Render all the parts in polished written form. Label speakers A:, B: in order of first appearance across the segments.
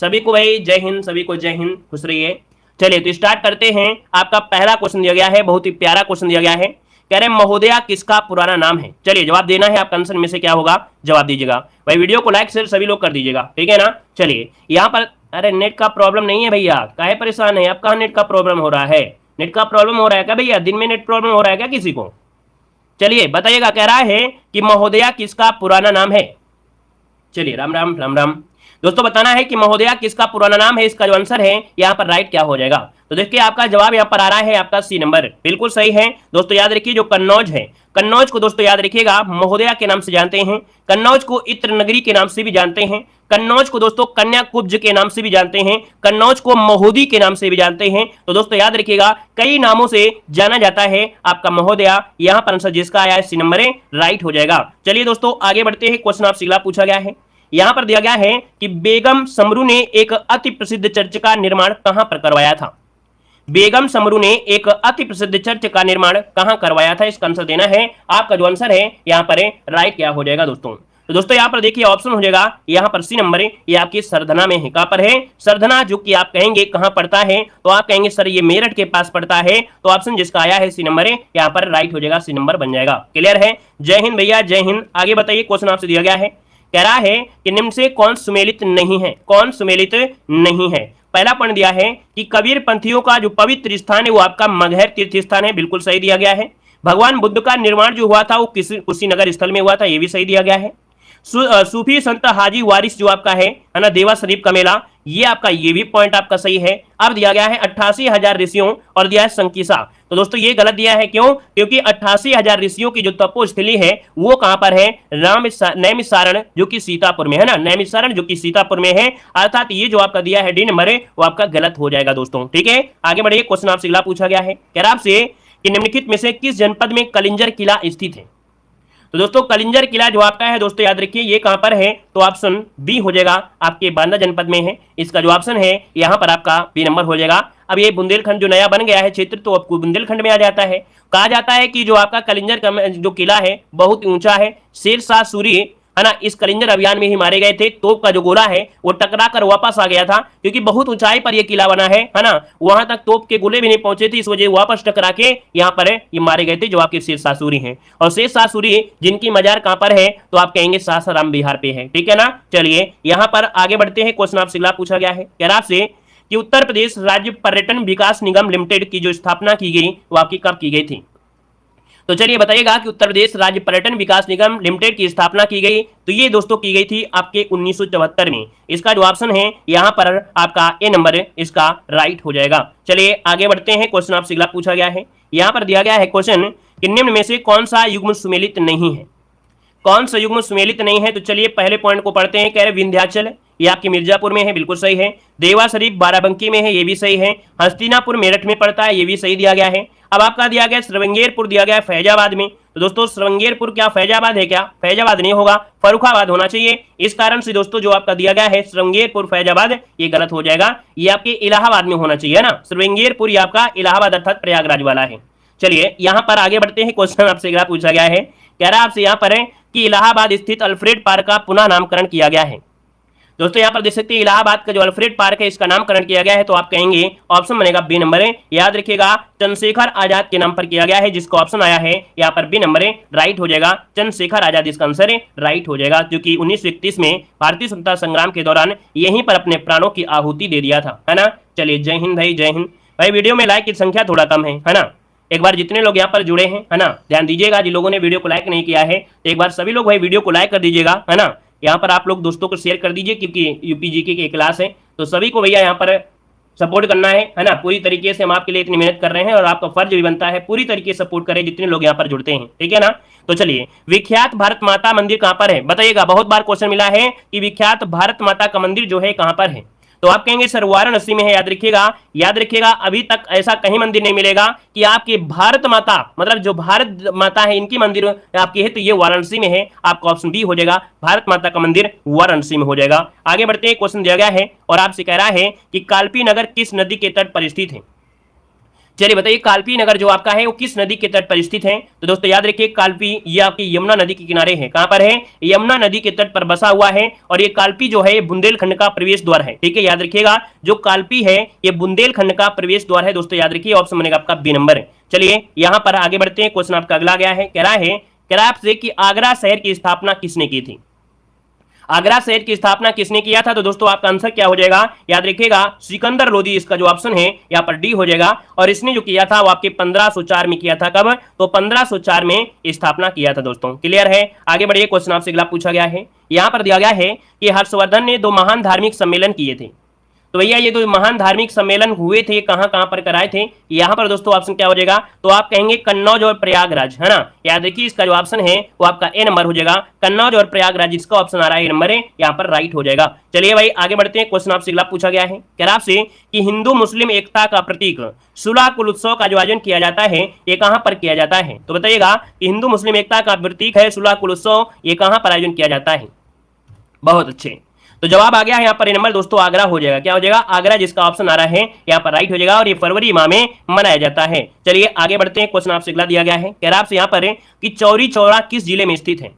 A: सभी को भाई जय हिंद, सभी को जय हिंद, खुश रहिए। चलिए तो स्टार्ट करते हैं। आपका पहला क्वेश्चन दिया गया है, बहुत ही प्यारा क्वेश्चन दिया गया है। कह रहे हैं महोदया किसका पुराना नाम है। चलिए जवाब देना है, आपका आंसर में से क्या होगा जवाब दीजिएगा। भाई वीडियो को लाइक शेयर सभी लोग कर दीजिएगा, ठीक है ना। चलिए यहाँ पर, अरे नेट का प्रॉब्लम नहीं है भैया, काहे परेशान है, आप कहाँ नेट का प्रॉब्लम हो रहा है। नेट का प्रॉब्लम हो रहा है क्या भैया, दिन में नेट प्रॉब्लम हो रहा है क्या किसी को। चलिए बताइएगा। कह रहा है कि महोदया किसका पुराना नाम है। चलिए राम राम राम राम। दोस्तों बताना है कि महोदया किसका पुराना नाम है। इसका जो आंसर है यहाँ पर राइट क्या हो जाएगा। तो देखिए आपका जवाब यहाँ पर आ रहा है आपका सी नंबर, बिल्कुल सही है। दोस्तों याद रखिए जो कन्नौज है, कन्नौज को दोस्तों याद रखिएगा महोदया के नाम से जानते हैं। कन्नौज को इत्र नगरी के नाम से भी जानते हैं। कन्नौज को दोस्तों कन्याकुब्ज के नाम से भी जानते हैं। कन्नौज को महोदी के नाम से भी जानते हैं। तो दोस्तों याद रखिएगा कई नामों से जाना जाता है आपका महोदया। यहाँ पर आंसर जिसका आया है सी नंबर राइट हो जाएगा। चलिए दोस्तों आगे बढ़ते हैं। क्वेश्चन आपसे अगला पूछा गया है। यहां पर दिया गया है कि बेगम समरू ने एक अति प्रसिद्ध चर्च का निर्माण कहां पर करवाया था। बेगम समरू ने एक अति प्रसिद्ध चर्च का निर्माण कहां करवाया था, इसका आंसर देना है। आपका जो आंसर है यहां पर राइट क्या हो जाएगा दोस्तों। तो दोस्तों यहां पर देखिए ऑप्शन हो जाएगा यहां पर सी नंबर, ये आपकी सरधना में है। कहां पर है, सरधना, जो कि आप कहेंगे कहां पड़ता है, तो आप कहेंगे सर ये मेरठ के पास पड़ता है। तो ऑप्शन जिसका आया है सी नंबर यहां पर राइट हो जाएगा, सी नंबर बन जाएगा। क्लियर है। जय हिंद भैया, जय हिंद। आगे बताइए क्वेश्चन आपसे दिया गया है। कह रहा है कि निम्न से कौन सुमेलित नहीं है, कौन सुमेलित नहीं है। पहला पॉइंट दिया है कि कबीर पंथियों का जो पवित्र स्थान है वो आपका मगहर तीर्थ स्थान है, बिल्कुल सही दिया गया है। भगवान बुद्ध का निर्माण जो हुआ था वो कुशीनगर स्थल में हुआ था, ये भी सही दिया गया है। सूफी संत हाजी वारिस जो आपका है ना, देवा शरीफ का मेला, ये आपका ये भी पॉइंट आपका सही है। अब दिया गया है 88,000 ऋषियों और दिया है संकीसा। तो दोस्तों ये गलत दिया है, क्यों, क्योंकि 88,000 ऋषियों की जो तपोस्थली है वो कहां पर है, नैमिषारण जो कि सीतापुर में है ना, नैमिषारण जो कि सीतापुर में है। अर्थात ये जो आपका दिया है डी नंबर वो आपका गलत हो जाएगा दोस्तों, ठीक है। आगे बढ़िए। क्वेश्चन आपसे अगला पूछा गया है। कह रहा आपसे कि निम्नलिखित में से किस जनपद में कलिंजर किला स्थित है। तो दोस्तों कलिंजर किला जो आपका है दोस्तों याद रखिए ये कहां पर है, तो ऑप्शन बी हो जाएगा, आपके बांदा जनपद में है। इसका जो ऑप्शन है यहां पर आपका बी नंबर हो जाएगा। अब ये बुंदेलखंड जो नया बन गया है क्षेत्र, तो आपको बुंदेलखंड में आ जाता है। कहा जाता है कि जो आपका कलिंजर जो किला है बहुत ऊंचा है। शेरशाह सूरी है ना, इस कलिंजर अभियान में ही मारे गए थे। तोप का जो गोला है वो टकरा कर वापस आ गया था, क्योंकि बहुत ऊंचाई पर ये किला बना है ना, वहां तक तोप के गोले भी नहीं पहुंचे थे, इस वजह वापस टकरा के यहाँ पर ये मारे गए थे, जो आपके शेरशाह सूरी हैं। और शेरशाह सूरी जिनकी मजार कहां पर है, तो आप कहेंगे सासाराम बिहार पे है, ठीक है ना। चलिए यहाँ पर आगे बढ़ते हैं। क्वेश्चन आपसे अगला पूछा गया है। कह रहा आपसे कि उत्तर प्रदेश राज्य पर्यटन विकास निगम लिमिटेड की जो स्थापना की गई वो आपकी कब की गई थी। तो चलिए बताइएगा कि उत्तर प्रदेश राज्य पर्यटन विकास निगम लिमिटेड की स्थापना की गई, तो ये दोस्तों की गई थी आपके 1974 में। इसका जो ऑप्शन है यहाँ पर आपका ए नंबर इसका राइट हो जाएगा। चलिए आगे बढ़ते हैं। क्वेश्चन आपसे अगला पूछा गया है। यहाँ पर दिया गया है क्वेश्चन कि निम्न में से कौन सा युग्म सुमेलित नहीं है, कौन सा युग्म सुमेलित नहीं है। तो चलिए पहले पॉइंट को पढ़ते हैं। कह रहे विंध्याचल ये आपकी मिर्जापुर में है, बिल्कुल सही है। देवा शरीफ बाराबंकी में है, ये भी सही है। हस्तिनापुर मेरठ में पड़ता है, ये भी सही दिया गया है। अब आपका दिया गया श्रवंगेरपुर दिया गया है फैजाबाद में। तो दोस्तों श्रवंगेरपुर क्या फैजाबाद है क्या, फैजाबाद नहीं होगा, फर्रुखाबाद होना चाहिए। इस कारण से दोस्तों जो आपका दिया गया है श्रवंगेरपुर फैजाबाद ये गलत हो जाएगा, ये आपके इलाहाबाद में होना चाहिए ना। श्रवंगेरपुर ये आपका इलाहाबाद अर्थात प्रयागराज वाला है। चलिए यहाँ पर आगे बढ़ते हैं। क्वेश्चन आपसे अगला पूछा गया है। कह रहा है आपसे यहाँ पर है कि इलाहाबाद स्थित अल्फ्रेड पार्क का पुनः नामकरण किया गया है। दोस्तों यहाँ पर देख सकते हैं इलाहाबाद का जो अल्फ्रेड पार्क है इसका नामकरण किया गया है, तो आप कहेंगे ऑप्शन बनेगा बी नंबर है। याद रखिएगा चंद्रशेखर आजाद के नाम पर किया गया है, जिसका ऑप्शन आया है यहाँ पर बी नंबर है, राइट हो जाएगा। चंद्रशेखर आजाद इसका आंसर है, राइट हो जाएगा, जो कि 1931 में भारतीय स्वतंत्रता संग्राम के दौरान यहीं पर अपने प्राणों की आहुति दे दिया था, है ना। चलिए जय हिंद भाई, जय हिंद भाई। वीडियो में लाइक की संख्या थोड़ा कम है ना। एक बार जितने लोग यहाँ पर जुड़े हैं है ना, ध्यान दीजिएगा। जिन लोगों ने वीडियो को लाइक नहीं किया है तो एक बार सभी लोग भाई वीडियो को लाइक कर दीजिएगा, है ना। यहाँ पर आप लोग दोस्तों को शेयर कर दीजिए, क्योंकि यूपी जीके की क्लास है, तो सभी को भैया यहाँ पर सपोर्ट करना है ना। पूरी तरीके से हम आपके लिए इतनी मेहनत कर रहे हैं और आपका फर्ज भी बनता है पूरी तरीके से सपोर्ट करें जितने लोग यहाँ पर जुड़ते हैं, ठीक है ना। तो चलिए विख्यात भारत माता मंदिर कहाँ पर है बताइएगा। बहुत बार क्वेश्चन मिला है कि विख्यात भारत माता का मंदिर जो है कहाँ पर है, तो आप कहेंगे सर वाराणसी में है। याद रखिएगा अभी तक ऐसा कहीं मंदिर नहीं मिलेगा कि आपकी भारत माता मतलब जो भारत माता है इनकी मंदिर आपकी है, तो ये वाराणसी में है। आपका ऑप्शन बी हो जाएगा, भारत माता का मंदिर वाराणसी में हो जाएगा। आगे बढ़ते हैं। क्वेश्चन दिया गया है और आपसे कह रहा है कि कालपी नगर किस नदी के तट पर स्थित है। चलिए बताइए कालपी नगर जो आपका है वो किस नदी के तट पर स्थित है? तो दोस्तों याद रखिए कालपी ये आपकी यमुना नदी के किनारे है। कहां पर है? यमुना नदी के तट पर बसा हुआ है। और ये कालपी जो है ये बुंदेलखंड का प्रवेश द्वार है। ठीक है, याद रखिएगा जो कालपी है ये बुंदेलखंड का प्रवेश द्वार है। दोस्तों याद रखिए ऑप्शन बनेगा आपका बी नंबर। चलिए यहां पर आगे बढ़ते हैं। क्वेश्चन आपका अगला गया है, कह रहा है आपसे कि आगरा शहर की स्थापना किसने की थी? आगरा शहर की स्थापना किसने किया था? तो दोस्तों आपका आंसर क्या हो जाएगा? याद रखिएगा सिकंदर लोदी इसका जो ऑप्शन है यहाँ पर डी हो जाएगा। और इसने जो किया था वो आपके 1504 में किया था। कब? तो 1504 में स्थापना किया था। दोस्तों क्लियर है? आगे बढ़िए, क्वेश्चन आपसे अगला पूछा गया है। यहाँ पर दिया गया है कि हर्षवर्धन ने 2 महान धार्मिक सम्मेलन किए थे। तो भैया ये 2 महान धार्मिक सम्मेलन हुए थे, कहां कहां पर कराए थे? यहां पर दोस्तों ऑप्शन क्या हो जाएगा? तो आप कहेंगे कन्नौज और प्रयागराज, है ना। याद देखिए इसका जो ऑप्शन है वो आपका ए नंबर हो जाएगा। कन्नौज और प्रयागराज इसका ऑप्शन आ रहा है ए नंबर है, यहाँ पर राइट हो जाएगा। चलिए भाई आगे बढ़ते हैं। क्वेश्चन आपसे अगला पूछा गया है, कह रहा आपसे कि हिंदू मुस्लिम एकता का प्रतीक सुलह कुल उत्सव का जो आयोजन किया जाता है ये कहां पर किया जाता है? तो बताइएगा कि हिंदू मुस्लिम एकता का प्रतीक है सुलह कुल उत्सव, ये कहां पर आयोजन किया जाता है? बहुत अच्छे, तो जवाब आ गया है यहाँ पर नंबर दोस्तों आगरा हो जाएगा। क्या हो जाएगा? आगरा, जिसका ऑप्शन आ रहा है यहाँ पर राइट हो जाएगा। और ये फरवरी माह में मनाया जाता है। चलिए आगे बढ़ते हैं। क्वेश्चन आपसे अगला दिया गया है, कह रहा आपसे यहाँ पर कि चौरी चौरा किस जिले में स्थित है?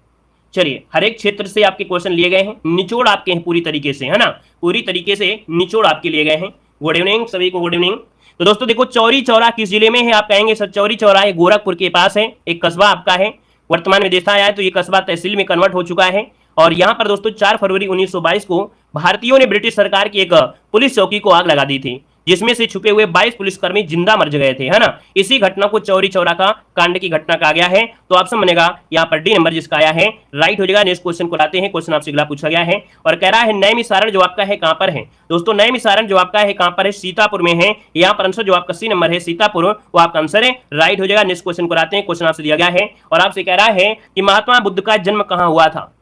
A: चलिए हर एक क्षेत्र से आपके क्वेश्चन लिए गए हैं, निचोड़ आपके हैं पूरी तरीके से, है ना, पूरी तरीके से निचोड़ आपके लिए गए हैं। गुड इवनिंग सभी को, गुड इवनिंग। तो दोस्तों देखो चौरी चौरा किस जिले में है? आप कहेंगे सर चौरी चौरा ये गोरखपुर के पास है, एक कस्बा आपका है। वर्तमान में देखा जाए तो ये कस्बा तहसील में कन्वर्ट हो चुका है। और यहां पर दोस्तों 4 फरवरी 1922 को भारतीयों ने ब्रिटिश सरकार की एक पुलिस चौकी को आग लगा दी थी, जिसमें से छुपे हुए 22 पुलिसकर्मी जिंदा मर गए थे, है ना। इसी घटना को चौरी चौरा का कांड की घटना कहा गया है। तो ऑप्शन बनेगा यहाँ पर डी नंबर, जिसका आया है राइट हो जाएगा। नेक्स्ट क्वेश्चन को लाते हैं। क्वेश्चन आपसे अगला पूछा गया है और कह रहा है नैमिषारण जो आपका है कहां पर है? दोस्तों नैमिषारण जो आपका है कहां पर है? सीतापुर में है। यहाँ पर आंसर जो आपका सी नंबर है सीतापुर, वो आपका आंसर है राइट हो जाएगा। नेक्स्ट क्वेश्चन को लाते हैं। क्वेश्चन आपसे दिया गया है और आपसे कह रहा है कि महात्मा बुद्ध का जन्म कहां हुआ था?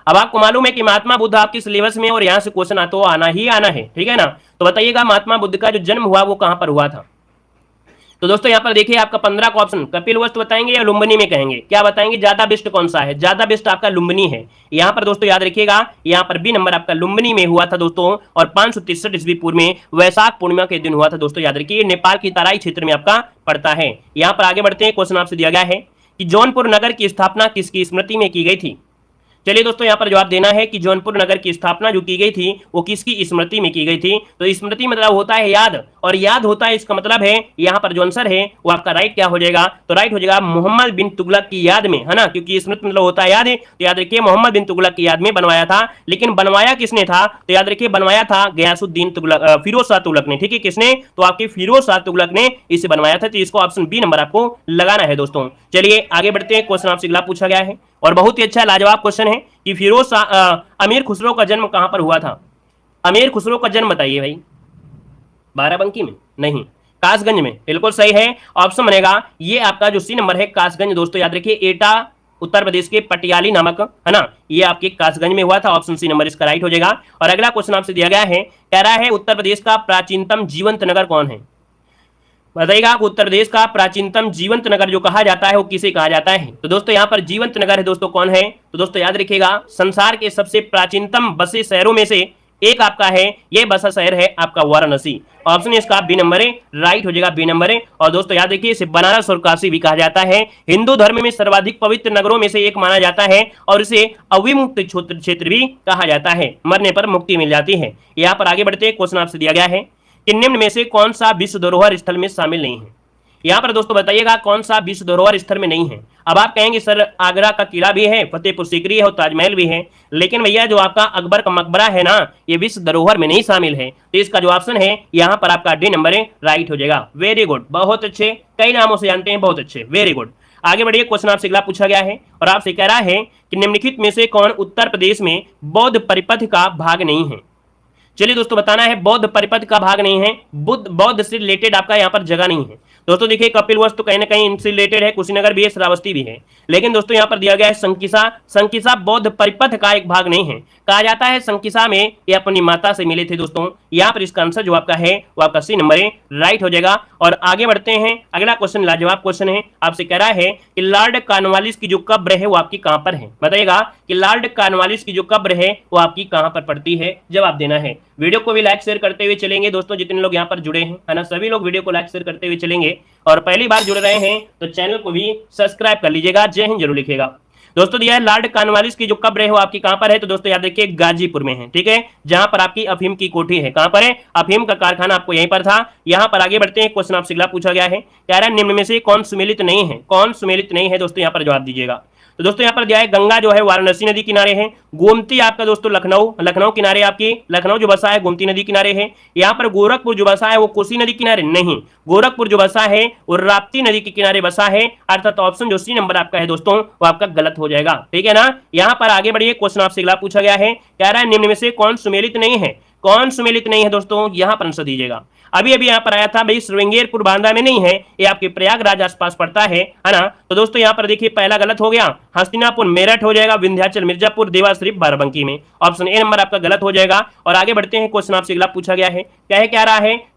A: अब आपको मालूम है कि महात्मा बुद्ध आपके सिलेबस में और यहां से क्वेश्चन आता आना ही आना है, ठीक है ना। तो बताइएगा महात्मा बुद्ध का जो जन्म हुआ वो कहां पर हुआ था? तो दोस्तों यहाँ पर देखिए आपका 15 का ऑप्शन कपिलवस्तु बताएंगे या लुम्बिनी में कहेंगे, क्या बताएंगे? ज्यादा बेस्ट कौन सा है? ज्यादा बेस्ट आपका लुम्बिनी है। यहाँ पर दोस्तों याद रखिएगा यहाँ पर बी नंबर आपका लुम्बिनी में हुआ था दोस्तों। और 563 ईस्वी पूर्व में वैशाख पूर्णिमा के दिन हुआ था दोस्तों। याद रखिए नेपाल की तराई क्षेत्र में आपका पड़ता है। यहाँ पर आगे बढ़ते हैं। क्वेश्चन आपसे दिया गया है कि जौनपुर नगर की स्थापना किसकी स्मृति में की गई थी? चलिए दोस्तों यहाँ पर जवाब देना है कि जौनपुर नगर की स्थापना जो की गई थी वो किसकी स्मृति में की गई थी? तो स्मृति मतलब होता है याद, और याद होता है इसका मतलब है यहाँ पर जो आंसर है वो आपका राइट क्या हो जाएगा? तो राइट हो जाएगा मोहम्मद बिन तुगलक की याद में, है ना, क्योंकि स्मृति मतलब होता है याद है। तो याद रखिए मोहम्मद बिन तुगलक की याद में बनवाया था। लेकिन बनवाया किसने था? तो याद रखिए बनवाया था गयासुद्दीन तुगलक, फिरोज शाह तुगलक ने। ठीक है, किसने? तो आपके फिरोज शाह तुगलक ने इसे बनवाया था। तो इसको ऑप्शन बी नंबर आपको लगाना है दोस्तों। चलिए आगे बढ़ते हैं। क्वेश्चन आपसे अगला पूछा गया है और बहुत ही अच्छा लाजवाब क्वेश्चन है कि फिरोज शाह अमीर खुसरो का जन्म कहां पर हुआ था? अमीर खुसरो का जन्म बताइए भाई। बाराबंकी में? नहीं, कासगंज में। बिल्कुल सही है, ऑप्शन बनेगा ये आपका जो सी नंबर है कासगंज। दोस्तों याद रखिए एटा उत्तर प्रदेश के पटियाली नामक, है ना, ये आपके कासगंज में हुआ था। ऑप्शन सी नंबर इसका राइट हो जाएगा। और अगला क्वेश्चन आपसे दिया गया है, कह रहा है उत्तर प्रदेश का प्राचीनतम जीवंत नगर कौन है? बताइएगा उत्तर प्रदेश का प्राचीनतम जीवंत नगर जो कहा जाता है वो किसे कहा जाता है? तो दोस्तों यहाँ पर जीवंत नगर है दोस्तों कौन है? तो दोस्तों याद रखिएगा संसार के सबसे प्राचीनतम बसे शहरों में से एक आपका है, ये बसा शहर है आपका वाराणसी। ऑप्शन इसका बी नंबर है, राइट हो जाएगा बी नंबर है। और दोस्तों याद रखिए इसे बनारस और काशी भी कहा जाता है। हिंदू धर्म में सर्वाधिक पवित्र नगरों में से एक माना जाता है और इसे अविमुक्त क्षेत्र भी कहा जाता है, मरने पर मुक्ति मिल जाती है। यहाँ पर आगे बढ़ते क्वेश्चन आपसे दिया गया है कि निम्न में से कौन सा विश्व धरोहर स्थल में शामिल नहीं है? यहाँ पर दोस्तों बताइएगा कौन सा विश्व धरोहर स्थल में नहीं है। अब आप कहेंगे सर आगरा का किला भी है, फतेहपुर सीकरी है और ताजमहल भी है, लेकिन भैया जो आपका अकबर का मकबरा है ना ये विश्व धरोहर में नहीं शामिल है। तो इसका जो ऑप्शन है यहाँ पर आपका डी नंबर है, राइट हो जाएगा। वेरी गुड, बहुत अच्छे, कई नामों से जानते हैं, बहुत अच्छे, वेरी गुड। आगे बढ़िए। क्वेश्चन आपसे अगला पूछा गया है और आपसे कह रहा है कि निम्नलिखित में से कौन उत्तर प्रदेश में बौद्ध परिपथ का भाग नहीं है? चलिए दोस्तों बताना है बौद्ध परिपथ का भाग नहीं है। बौद्ध से रिलेटेड आपका यहाँ पर जगह नहीं है दोस्तों। देखिए कपिलवस्तु कहीं ना कहीं इनसे रिलेटेड है, कुशीनगर भी है, श्रावस्ती भी है, लेकिन दोस्तों यहाँ पर दिया गया है संकिसा। संकिसा बौद्ध परिपथ का एक भाग नहीं है। कहा जाता है संकिसा में ये अपनी माता से मिले थे दोस्तों। यहाँ पर इसका आंसर जो आपका है वो आपका सी नंबर है, राइट हो जाएगा। और आगे बढ़ते हैं, अगला क्वेश्चन लाजवाब क्वेश्चन है। आपसे कह रहा है कि लॉर्ड कॉर्नवालिस की जो कब्र है वो आपकी कहां पर है? बताइएगा कि लॉर्ड कॉर्नवालिस की जो कब्र है वो आपकी कहां पर पड़ती है? जवाब देना है। वीडियो को भी लाइक शेयर करते हुए चलेंगे दोस्तों, जितने लोग यहाँ पर जुड़े हैं, है ना, सभी लोग वीडियो को लाइक शेयर करते हुए चलेंगे। और पहली बार जुड़ रहे हैं तो चैनल को भी सब्सक्राइब कर लीजिएगा। जय हिंद जरूर लिखिएगा। दोस्तों दिया है लॉर्ड कॉर्नवालिस की जो कब्र है वो आपकी कहां पर है, तो दोस्तों याद रखिए गाजीपुर में है, ठीक है, जहां पर आपकी अफीम की कोठी है। कहां पर है? अफीम का कारखाना आपको यहीं पर था। यहां पर आगे बढ़ते हैं, क्वेश्चन आपसे अगला पूछा गया है, कह रहा है निम्न में से कौन सुमेलित नहीं है, कौन सुमेलित नहीं है दोस्तों, यहां पर जवाब दीजिएगा। तो दोस्तों यहाँ पर दिया है गंगा जो है वाराणसी नदी किनारे है, गोमती आपका दोस्तों लखनऊ किनारे, आपकी लखनऊ जो बसा है गोमती नदी किनारे है। यहाँ पर गोरखपुर जो बसा है वो कोसी नदी किनारे नहीं, गोरखपुर जो बसा है वो राप्ती नदी के किनारे बसा है, अर्थात ऑप्शन जो सी नंबर आपका है दोस्तों वो आपका गलत हो जाएगा, ठीक है ना। यहाँ पर आगे बढ़िए, क्वेश्चन आपसे अगला पूछा गया है, कह रहा है निम्न में से कौन सुमेलित नहीं है, कौन सुमेलित नहीं है दोस्तों, यहां पर आंसर दीजिएगा। अभी अभी यहां पर आया था भाई श्रृंगेरपुर बांदा में नहीं है, ये आपके प्रयागराज आसपास पड़ता है ना। तो दोस्तों यहां पर देखिए पहला गलत हो गया, हस्तिनापुर मेरठ हो जाएगा, विंध्याचल मिर्जापुर, देवा शरीफ बाराबंकी में, ऑप्शन ए नंबर आपका गलत हो जाएगा। और आगे बढ़ते हैं, क्वेश्चन आपसे अगला पूछा गया है,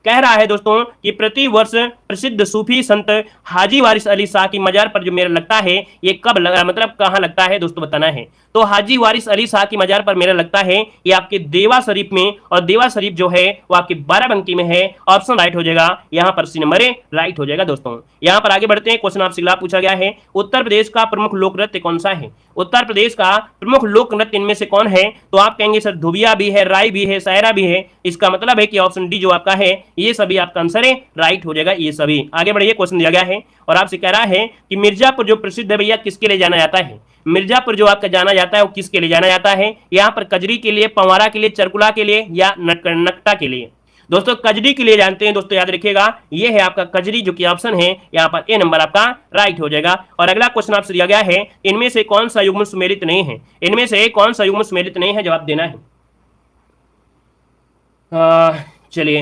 A: क्या रहा है दोस्तों कि प्रति वर्ष प्रसिद्ध सूफी संत हाजी वारिस अली शाह की मजार पर जो मेला लगता है ये कब लगा, मतलब कहां लगता है दोस्तों बताना है। तो हाजी वारिस अली शाह की मजार पर मेला लगता है ये आपके देवा शरीफ में, और देवा शरीफ जो है वो आपकी बाराबंकी में है, ऑप्शन राइट हो जाएगा, यहां पर सी नंबर राइट हो जाएगा दोस्तों। यहां पर आगे बढ़ते हैं, क्वेश्चन आपसे अगला पूछा गया है, उत्तर प्रदेश का प्रमुख लोक नृत्य कौन सा है, उत्तर प्रदेश का प्रमुख लोक नृत्य इनमें से कौन है। तो आप कहेंगे सर धुबिया भी है, राय भी है, सायरा भी है, इसका मतलब है कि ऑप्शन डी जो आपका है ये सभी आपका आंसर है, राइट हो जाएगा ये सभी। आगे बढ़िए, क्वेश्चन दिया गया है और आपसे कह रहा है कि मिर्जापुर जो प्रसिद्ध है भैया किसके लिए जाना जाता है, मिर्जापुर जो आपका जाना जाता है वो किसके लिए जाना जाता है, यहाँ पर कजरी के लिए, पंवारा के लिए, चरकुला के लिए या नकटा के लिए। दोस्तों कजरी के लिए जानते हैं दोस्तों, याद रखिएगा ये है आपका कजरी जो कि ऑप्शन है यहाँ पर ए नंबर आपका राइट हो जाएगा। और अगला क्वेश्चन आपसे दिया गया है, इनमें से कौन सा युग्म सुमेलित नहीं है, इनमें से कौन सा युग्म सुमेलित नहीं है, जवाब देना है। चलिए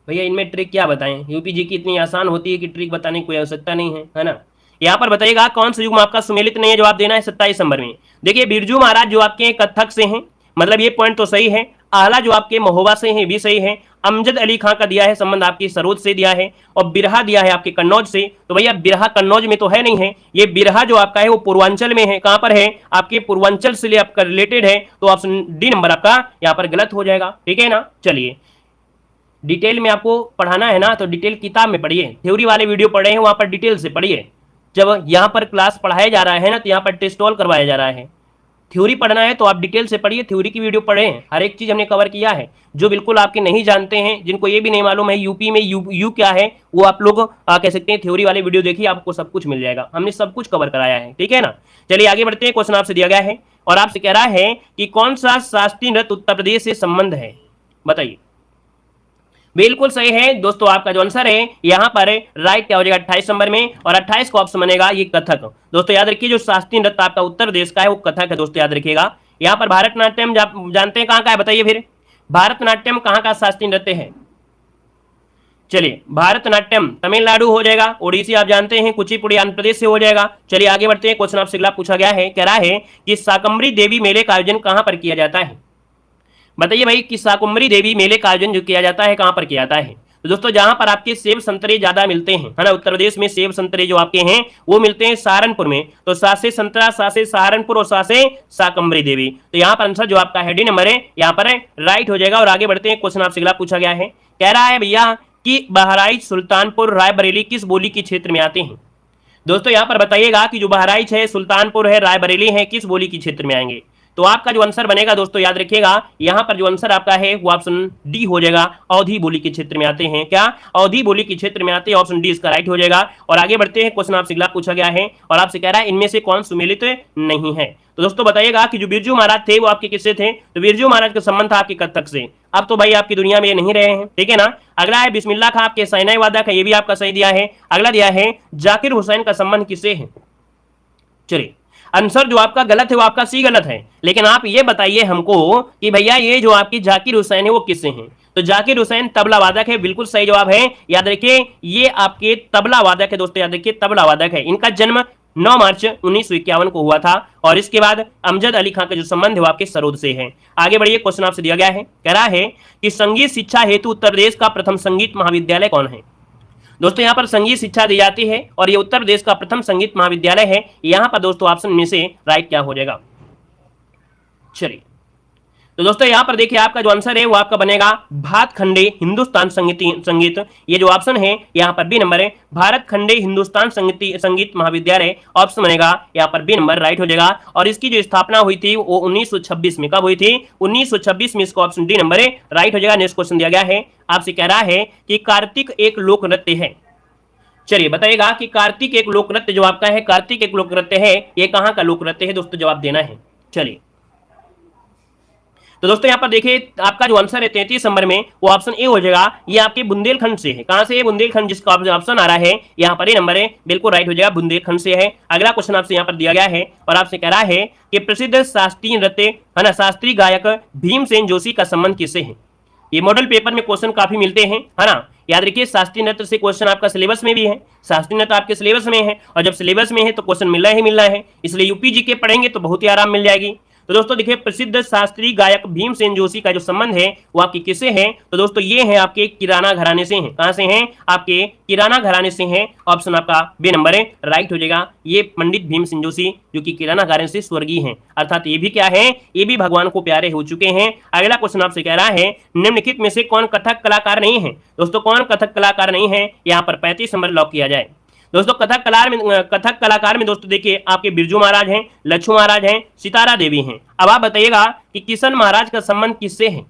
A: भैया इनमें ट्रिक क्या बताएं, यूपीजी की इतनी आसान होती है कि ट्रिक बताने की कोई आवश्यकता नहीं है ना। यहाँ पर बताइएगा कौन सा युग्म आपका सुमेलित नहीं है, जवाब देना है 27 नंबर में। देखिए बिरजू महाराज जो आपके कथक से हैं, मतलब ये पॉइंट तो सही है, आला जो आपके महोबा से हैं भी सही है, अमजद अली खां का दिया है संबंध आपकी सरोज से दिया है, और बिरहा दिया है आपके कन्नौज से। तो भैया बिरहा कन्नौज में तो है नहीं है, ये बिरहा जो आपका है वो पूर्वांचल में है, कहां पर है आपके पूर्वांचल से आपका रिलेटेड है, तो ऑप्शन डी नंबर आपका यहाँ पर गलत हो जाएगा, ठीक है ना। चलिए डिटेल में आपको पढ़ाना है ना तो डिटेल किताब में पढ़िए, थ्योरी वाले वीडियो पढ़े हैं वहां पर डिटेल से पढ़िए। जब यहाँ पर क्लास पढ़ाया जा रहा है ना तो यहाँ पर टेस्ट ऑल करवाया जा रहा है, थ्योरी पढ़ना है तो आप डिटेल से पढ़िए, थ्योरी की वीडियो पढ़ें, हर एक चीज हमने कवर किया है। जो बिल्कुल आपके नहीं जानते हैं, जिनको ये भी नहीं मालूम है यूपी में यू क्या है, वो आप लोग कह सकते हैं थ्योरी वाले वीडियो देखिए, आपको सब कुछ मिल जाएगा, हमने सब कुछ कवर कराया है, ठीक है ना। चलिए आगे बढ़ते हैं, क्वेश्चन आपसे दिया गया है और आपसे कह रहा है कि कौन सा शास्त्रीय नृत्य उत्तर प्रदेश से संबंध है, बताइए। बिल्कुल सही है दोस्तों, आपका जो आंसर है यहाँ पर राइट क्या हो जाएगा 28 नंबर में, और 28 को ऑप्शन बनेगा ये कथक। दोस्तों याद रखिए जो शास्त्रीय नृत्य आपका उत्तर प्रदेश का है वो कथक है, दोस्तों याद रखिएगा। यहाँ पर भारतनाट्यम जानते हैं कहाँ का है, बताइए फिर भारतनाट्यम कहाँ का शास्त्रीय नृत्य है। चलिए भारतनाट्यम तमिलनाडु हो जाएगा, ओडिसी आप जानते हैं, कुचिपुड़ी आंध्र प्रदेश से हो जाएगा। चलिए आगे बढ़ते हैं, क्वेश्चन आपसे अगला पूछा गया है, कह रहा है कि शाकंभरी देवी मेले का आयोजन कहाँ पर किया जाता है, बताइए भाई कि शाकंभरी देवी मेले का आयोजन जो किया जाता है कहां पर किया जाता है। तो दोस्तों जहां पर आपके सेब संतरे ज्यादा मिलते हैं, है ना, उत्तर प्रदेश में सेब संतरे जो आपके हैं वो मिलते हैं सहारनपुर में, तो सा से संतरा, सा से सहारनपुर और सा से शाकंभरी देवी। तो यहाँ पर आंसर जो आपका है डी नंबर है यहाँ पर राइट हो जाएगा। और आगे बढ़ते हैं, क्वेश्चन आपसे अगला पूछा गया है, कह रहा है भैया कि बहराइच, सुल्तानपुर, रायबरेली किस बोली के क्षेत्र में आते हैं। दोस्तों यहाँ पर बताइएगा कि जो बहराइच है, सुल्तानपुर है, रायबरेली है, किस बोली के क्षेत्र में आएंगे। तो आपका जो आंसर बनेगा दोस्तों याद रखिएगा, यहां पर जो आंसर आपका है वो ऑप्शन डी हो जाएगा, अवधी बोली के क्षेत्र में आते हैं, क्या अवधी बोली के क्षेत्र में आते हैं, ऑप्शन डी इसका राइट हो जाएगा। और आगे बढ़ते हैं, क्वेश्चन आपसे अगला पूछा गया है और आपसे कह रहा है इनमें से कौन सुमेलित नहीं है। तो दोस्तों बताइएगा कि जो बिरजू महाराज थे वो आपके किससे थे, तो बिरजू महाराज का संबंध था आपके कथक से। अब तो भाई आपकी दुनिया में ये नहीं रहे हैं, ठीक है ना। अगला है बिस्मिल्लाह खां आपके सैनाई वादक है, ये भी आपका सही दिया है। अगला दिया है जाकिर हुसैन का संबंध किससे है। चलिए आंसर जो आपका गलत है वो आपका सी गलत है, लेकिन आप ये बताइए हमको कि भैया ये जो आपकी जाकिर हुसैन है वो किससे हैं। तो जाकिर हुसैन तबला वादक है, बिल्कुल सही जवाब है, याद रखिए ये आपके तबला वादक है दोस्तों, याद रखिए तबला वादक है। इनका जन्म 9 मार्च 1951 को हुआ था और इसके बाद अमजद अली खां का जो संबंध है वो आपके सरोद से है। आगे बढ़िए, क्वेश्चन आपसे दिया गया है, कह रहा है कि संगीत शिक्षा हेतु उत्तर प्रदेश का प्रथम संगीत महाविद्यालय कौन है। दोस्तों यहाँ पर संगीत शिक्षा दी जाती है और ये उत्तर प्रदेश का प्रथम संगीत महाविद्यालय है। यहाँ पर दोस्तों ऑप्शन में से राइट क्या हो जाएगा। चलिए तो दोस्तों यहाँ पर देखिए आपका जो आंसर है वो आपका बनेगा भातखंडे हिंदुस्तान संगीत। ये जो ऑप्शन है यहाँ पर बी नंबर है, भारतखंडे हिंदुस्तान संगीत महाविद्यालय ऑप्शन बनेगा यहाँ पर बी नंबर राइट हो जाएगा। और इसकी जो स्थापना हुई थी वो 1926 में, कब हुई थी? 1926 में। इसका ऑप्शन डी नंबर है राइट हो जाएगा। नेक्स्ट क्वेश्चन दिया गया है, आपसे कह रहा है कि कार्तिक एक लोक नृत्य है। चलिए बताइएगा कि कार्तिक एक लोक नृत्य जो आपका है, कार्तिक एक लोक नृत्य है, ये कहाँ का लोक नृत्य है दोस्तों? जवाब देना है। चलिए तो दोस्तों यहाँ पर देखिए आपका जो आंसर है 33 नंबर में वो ऑप्शन ए हो जाएगा। ये आपके बुंदेलखंड से है। कहां से है? बुंदेलखंड, जिसका ऑप्शन आ रहा है यहाँ पर ए नंबर है, बिल्कुल राइट हो जाएगा, बुंदेलखंड से है। अगला क्वेश्चन आपसे यहाँ पर दिया गया है और आपसे कह रहा है कि प्रसिद्ध शास्त्रीय नृत्य है ना, शास्त्रीय गायक भीमसेन जोशी का संबंध किससे है? ये मॉडल पेपर में क्वेश्चन काफी मिलते हैं, है ना। याद रखिए शास्त्रीय नृत्य से क्वेश्चन आपका सिलेबस में भी है, शास्त्रीय नृत्य आपके सिलेबस में है, और जब सिलेबस में है तो क्वेश्चन मिलना ही मिलना है, इसलिए यूपी जीके पढ़ेंगे तो बहुत ही आराम मिल जाएगी। तो दोस्तों देखिए प्रसिद्ध शास्त्रीय गायक भीमसेन जोशी का जो संबंध है वो आपके किससे है? तो दोस्तों ये है आपके किराना घराने से हैं। कहां से हैं? आपके किराना घराने से हैं। ऑप्शन आपका बी नंबर है राइट हो जाएगा। ये पंडित भीमसेन जोशी जो कि किराना घराने से स्वर्गीय हैं, अर्थात ये भी क्या है? ये भी भगवान को प्यारे हो चुके हैं। अगला क्वेश्चन आपसे कह रहा है निम्नलिखित में से कौन कथक कलाकार नहीं है? दोस्तों कौन कथक कलाकार नहीं है? यहाँ पर 35 नंबर लॉक किया जाए। दोस्तों कथक कलाकार में दोस्तों देखिए आपके बिरजू महाराज हैं, लच्छू महाराज हैं, सितारा देवी हैं। अब आप बताइएगा कि किशन महाराज का संबंध किससे है?